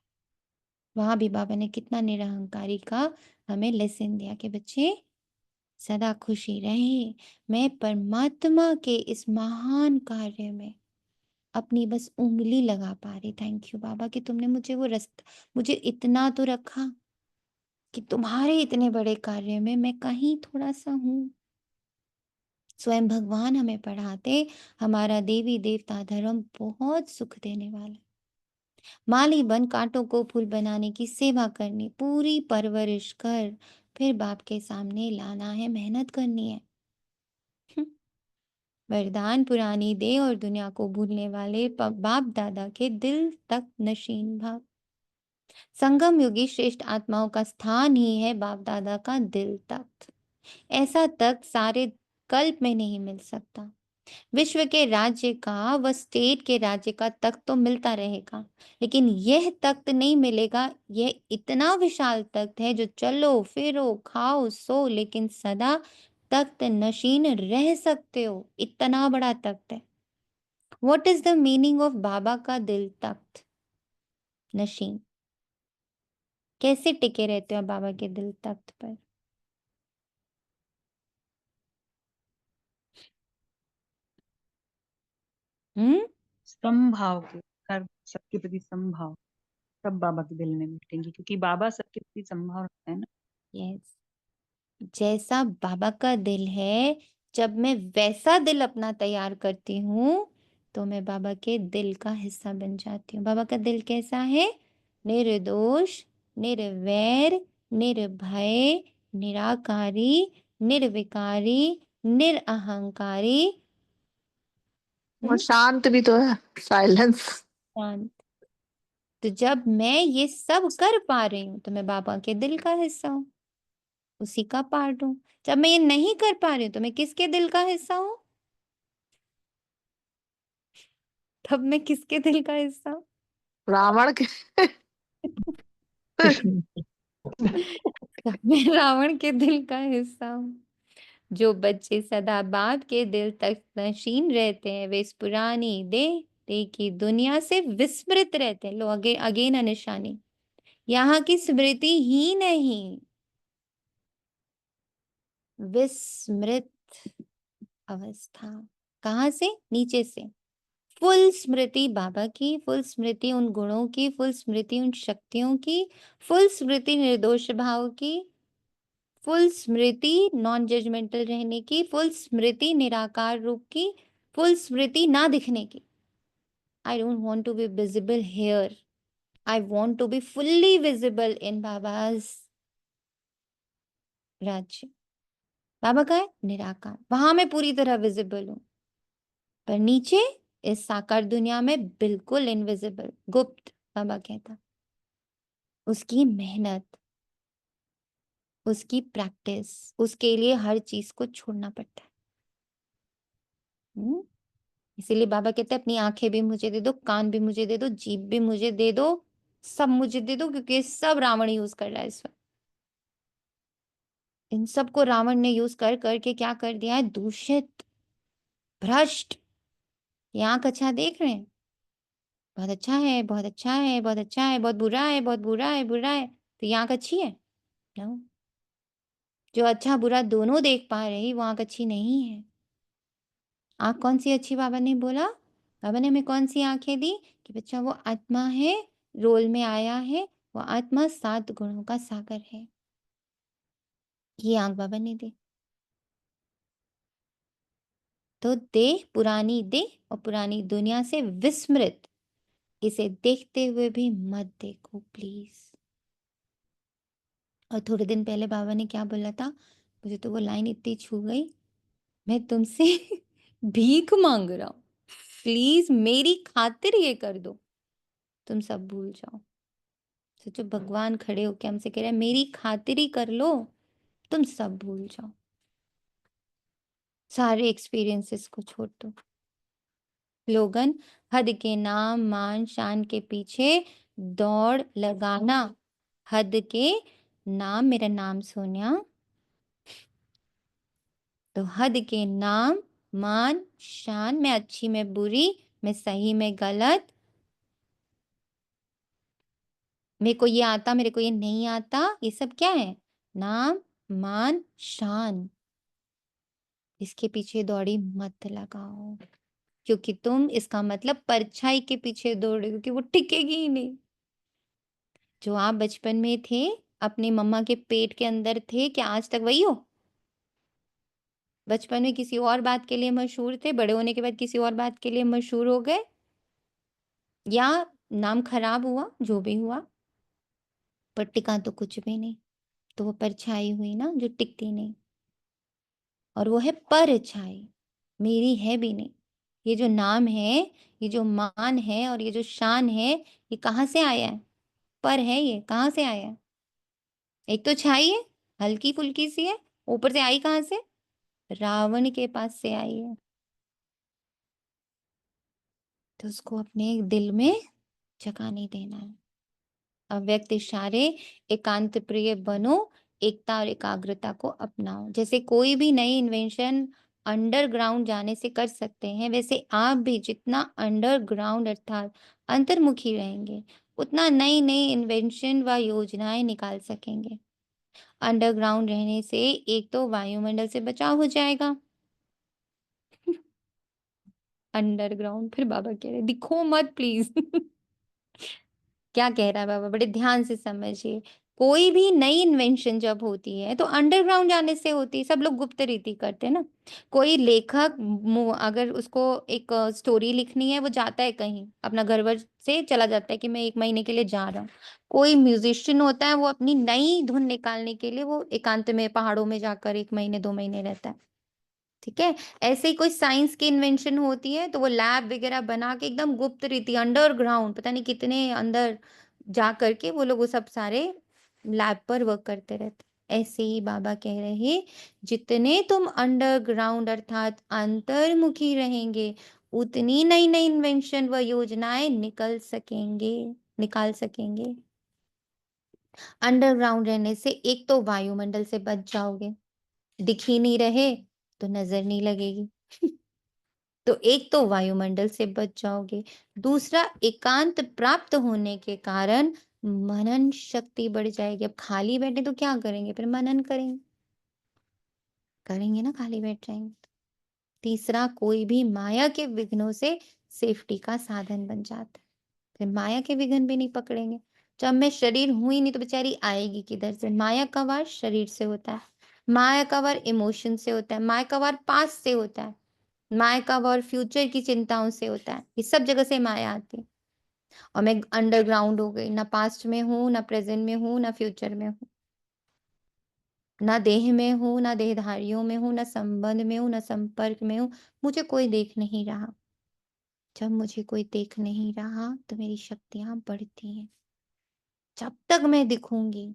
Speaker 1: वहां भी बाबा ने कितना निरहंकारी का हमें लेसन दिया कि बच्चे सदा खुशी रहे। मैं परमात्मा के इस महान कार्य में अपनी बस उंगली लगा पा रही। थैंक यू बाबा कि तुमने मुझे वो रास्ता, मुझे इतना तो रखा कि तुम्हारे इतने बड़े कार्य में मैं कहीं थोड़ा सा हूँ। स्वयं भगवान हमें पढ़ाते, हमारा देवी देवता धर्म बहुत सुख देने वाला। माली बन कांटों को फूल बनाने की सेवा करनी, पूरी परवरिश कर फिर बाप के सामने लाना है, मेहनत करनी है। वरदान पुरानी दे और दुनिया को भूलने वाले बाप दादा के दिल तक नशीन भाव। संगम युगी श्रेष्ठ आत्माओं का स्थान ही है बाप दादा का दिल तख्त। ऐसा तख्त सारे कल्प में नहीं मिल सकता। विश्व के राज्य का व स्टेट के राज्य का तख्त तो मिलता रहेगा, लेकिन यह तख्त नहीं मिलेगा। यह इतना विशाल तख्त है जो चलो फिरो खाओ सो लेकिन सदा तख्त नशीन रह सकते हो, इतना बड़ा तख्त है। What is the meaning of Baba का दिल तख्त नशीन? कैसे टिके रहते हो बाबा के दिल तख्त पर?
Speaker 9: समभाव के, हर सबके प्रति समभाव, सब बाबा के दिल में बैठेंगे क्योंकि बाबा सबके प्रति समभाव रखते हैं ना।
Speaker 1: यस, जैसा बाबा का दिल है, जब मैं वैसा दिल अपना तैयार करती हूँ तो मैं बाबा के दिल का हिस्सा बन जाती हूँ। बाबा का दिल कैसा है? निर्दोष, निर्वैर, निर्भय, निराकारी, निर्विकारी, निरअहंकारी,
Speaker 5: वो शांत भी तो है, साइलेंस।
Speaker 1: शांत। तो जब मैं ये सब कर पा रही हूँ तो मैं बाबा के दिल का हिस्सा हूँ, उसी का पार्ट हूँ। जब मैं ये नहीं कर पा रही हूँ तो मैं किसके दिल का हिस्सा हूँ? तब मैं किसके दिल का हिस्सा हूँ?
Speaker 5: रावण के।
Speaker 1: तब मैं रावण के दिल का हिस्सा हूँ। जो बच्चे सदा बाप के दिल तक नशीन रहते हैं, वे इस पुरानी देह की दुनिया से विस्मृत रहते हैं। लो अगेन निशानी, यहाँ की स्मृति ही नहीं, विस्मृत अवस्था। कहाँ से? नीचे से। फुल स्मृति बाबा की, फुल स्मृति उन गुणों की, फुल स्मृति उन शक्तियों की, फुल स्मृति निर्दोष भाव की, फुल स्मृति नॉन जजमेंटल रहने की, फुल स्मृति निराकार रूप की, फुल स्मृति ना दिखने की। I don't want to be visible here, I want to be fully visible in Baba's राज्य। बाबा का है निराकार, वहां मैं पूरी तरह विजिबल हूं, पर नीचे इस साकार दुनिया में बिल्कुल इनविजिबल, गुप्त। बाबा कहता उसकी मेहनत, उसकी प्रैक्टिस, उसके लिए हर चीज को छोड़ना पड़ता है। इसीलिए बाबा कहते हैं अपनी आंखें भी मुझे दे दो, कान भी मुझे दे दो, जीभ भी मुझे दे दो, सब मुझे दे दो, क्योंकि सब रावण यूज कर रहा है इस वक्त। इन सबको रावण ने यूज कर करके क्या कर दिया है? दूषित, भ्रष्ट। ये आंख अच्छा देख रहे हैं, बहुत अच्छा है, बहुत अच्छा है, बहुत अच्छा है, बहुत बुरा है, बहुत बुरा है, बुरा है, तो ये आंख अच्छी है? नो। जो अच्छा बुरा दोनों देख पा रही वो आंख अच्छी नहीं है। आंख कौन सी अच्छी? बाबा ने बोला, बाबा ने हमें कौन सी आंखें दी कि बच्चा वो आत्मा है, रोल में आया है, वो आत्मा 7 गुणों का सागर है। ये आंख बाबा ने दी। तो देह, पुरानी देह और पुरानी दुनिया से विस्मृत, इसे देखते हुए भी मत देखो प्लीज। और थोड़े दिन पहले बाबा ने क्या बोला था? मुझे तो वो लाइन इतनी छू गई, मैं तुमसे भीख मांग रहा हूं, प्लीज मेरी खातिर ये कर दो, तुम सब भूल जाओ। सोचो, भगवान खड़े होके हमसे कह रहे हैं मेरी खातिर ही कर लो, तुम सब भूल जाओ, सारे एक्सपीरियंसेस को छोड़ दो। स्लोगन, हद के नाम मान शान के पीछे दौड़ लगाना। हद के नाम, मेरा नाम सोनिया, तो हद के नाम मान शान, मैं अच्छी में बुरी, मैं सही में गलत, मेरे को ये आता, मेरे को ये नहीं आता, ये सब क्या है? नाम मान शान। इसके पीछे दौड़ी मत लगाओ, क्योंकि तुम इसका मतलब परछाई के पीछे दौड़ रहे हो, क्योंकि वो टिकेगी ही नहीं। जो आप बचपन में थे, अपनी मम्मा के पेट के अंदर थे, क्या आज तक वही हो? बचपन में किसी और बात के लिए मशहूर थे, बड़े होने के बाद किसी और बात के लिए मशहूर हो गए, या नाम खराब हुआ, जो भी हुआ, पर टिका तो कुछ भी नहीं। तो वो परछाई हुई ना, जो टिकती नहीं, और वो है परछाई, मेरी है भी नहीं। ये जो नाम है, ये जो मान है और ये जो शान है, ये कहाँ से आया है? पर है, ये कहाँ से आया है? एक तो छाई है, हल्की फुल्की सी है, ऊपर से आई कहाँ से? रावण के पास से आई है। तो उसको अपने दिल में जगह नहीं देना है। अव्यक्त इशारे, एकांत प्रिय बनो, एकता और एकाग्रता को अपनाओ। जैसे कोई भी नई इन्वेंशन अंडरग्राउंड जाने से कर सकते हैं, वैसे आप भी जितना अंडरग्राउंड अर्थात अंतर्मुखी रहेंगे, उतना नई नई इन्वेंशन व योजनाएं निकाल सकेंगे। अंडरग्राउंड रहने से एक तो वायुमंडल से बचाव हो जाएगा। अंडरग्राउंड, फिर बाबा कह रहे दिखो मत प्लीज। क्या कह रहा है बाबा, बड़े ध्यान से समझिए। कोई भी नई इन्वेंशन जब होती है तो अंडरग्राउंड जाने से होती है। सब लोग गुप्त रीति करते हैं ना। कोई लेखक अगर उसको एक स्टोरी लिखनी है, वो जाता है कहीं, अपना घर वर से चला जाता है कि मैं 1 महीने के लिए जा रहा हूँ। कोई म्यूजिशियन होता है, वो अपनी नई धुन निकालने के लिए वो एकांत में पहाड़ों में जाकर 1 महीने 2 महीने रहता है। ठीक है, ऐसे ही कोई साइंस की इन्वेंशन होती है तो वो लैब वगैरह बना के एकदम गुप्त रीति अंडरग्राउंड, पता नहीं कितने अंदर जा करके वो लोग वो सब सारे लैब पर वर्क करते रहते। ऐसे ही बाबा कह रहे, जितने तुम अंडरग्राउंड अर्थात अंतर्मुखी रहेंगे, उतनी नई नई इन्वेंशन व योजनाएं निकाल सकेंगे। अंडरग्राउंड रहने से एक तो वायुमंडल से बच जाओगे, दिख ही नहीं रहे तो नजर नहीं लगेगी। तो एक तो वायुमंडल से बच जाओगे, दूसरा एकांत प्राप्त होने के कारण मनन शक्ति बढ़ जाएगी। अब खाली बैठे तो क्या करेंगे, फिर मनन करेंगे ना, खाली बैठ जाएंगे तो। तीसरा, कोई भी माया के विघ्नों से सेफ्टी का साधन बन जाता है, फिर माया के विघ्न भी नहीं पकड़ेंगे। जब मैं शरीर हूं ही नहीं तो बेचारी आएगी किधर से। माया का वार शरीर से होता है, माया का वार इमोशन से होता है, माया का वार पास्ट से होता है, माया का वार फ्यूचर की चिंताओं से होता है। ये सब जगह से माया आती है। और मैं अंडरग्राउंड हो गई, ना पास्ट में हूँ, ना प्रेजेंट में हूँ, ना फ्यूचर में हूँ, ना देह में हूँ, ना देहधारियों में हूँ, ना संबंध में हूँ, ना संपर्क में हूँ। मुझे कोई देख नहीं रहा। जब मुझे कोई देख नहीं रहा तो मेरी शक्तियां बढ़ती हैं। जब तक मैं दिखूंगी,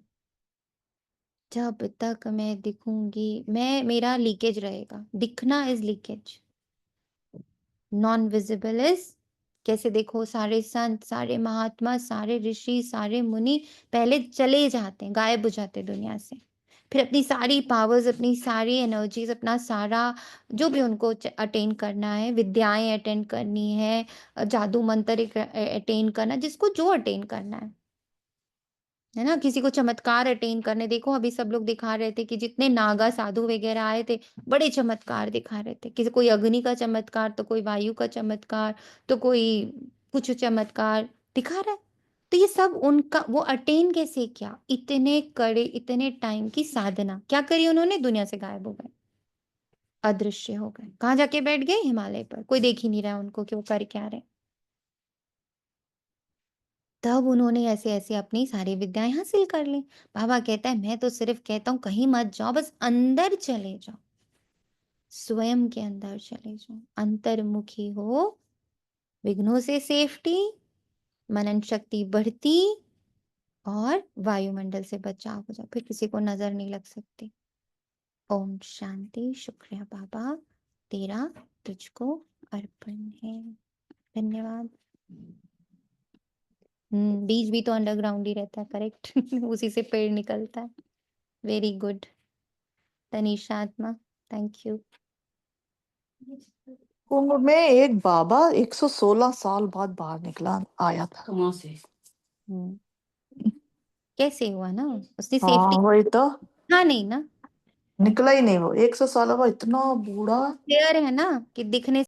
Speaker 1: जब तक मैं दिखूंगी, मेरा लीकेज रहेगा। दिखना is leakage, non visible is, कैसे देखो सारे संत, सारे महात्मा, सारे ऋषि, सारे मुनि पहले चले जाते हैं, गायब हो जाते हैं दुनिया से। फिर अपनी सारी पावर्स, अपनी सारी एनर्जीज, अपना सारा जो भी उनको अटेन करना है, विद्याएं अटेन करनी है, जादू मंत्र अटेन करना, जिसको जो अटेन करना है ना। किसी को चमत्कार अटेन करने, देखो अभी सब लोग दिखा रहे थे कि जितने नागा साधु वगैरह आए थे, बड़े चमत्कार दिखा रहे थे। किसी कोई अग्नि का चमत्कार, तो कोई वायु का चमत्कार, तो कोई कुछ चमत्कार दिखा रहा है। तो ये सब उनका, वो अटेन कैसे किया, इतने कड़े, इतने टाइम की साधना क्या करी उन्होंने, दुनिया से गायब हो गए, अदृश्य हो गए। कहाँ जाके बैठ गए, हिमालय पर। कोई देख ही नहीं रहा उनको कि वो कर क्या रहे। तब उन्होंने ऐसे ऐसे अपनी सारी विद्याएं हासिल कर ली। बाबा कहता है, मैं तो सिर्फ कहता हूं कहीं मत जाओ, बस अंदर चले जाओ, स्वयं के अंदर चले जाओ, अंतर्मुखी हो, विघ्नों से सेफ्टी, मनन शक्ति बढ़ती, और वायुमंडल से बचाव हो जाओ, फिर किसी को नजर नहीं लग सकती। ओम शांति। शुक्रिया बाबा, तेरा तुझको अर्पण है। धन्यवाद। बीज भी तो अंडरग्राउंड ही रहता है, करेक्ट। उसी से पेड़ निकलता है। वेरी गुड तनीषा आत्मा, थैंक यू।
Speaker 5: कुंभ में एक बाबा 116 साल बाद बाहर निकला आया था।
Speaker 11: कहाँ से?
Speaker 1: कैसे हुआ ना, उसने
Speaker 5: हाँ
Speaker 1: सेफ्टी
Speaker 5: वही तो,
Speaker 1: हाँ नहीं ना,
Speaker 5: निकला ही नहीं वो 100 साल का, इतना बूढ़ा।
Speaker 1: क्लियर है ना कि दिखने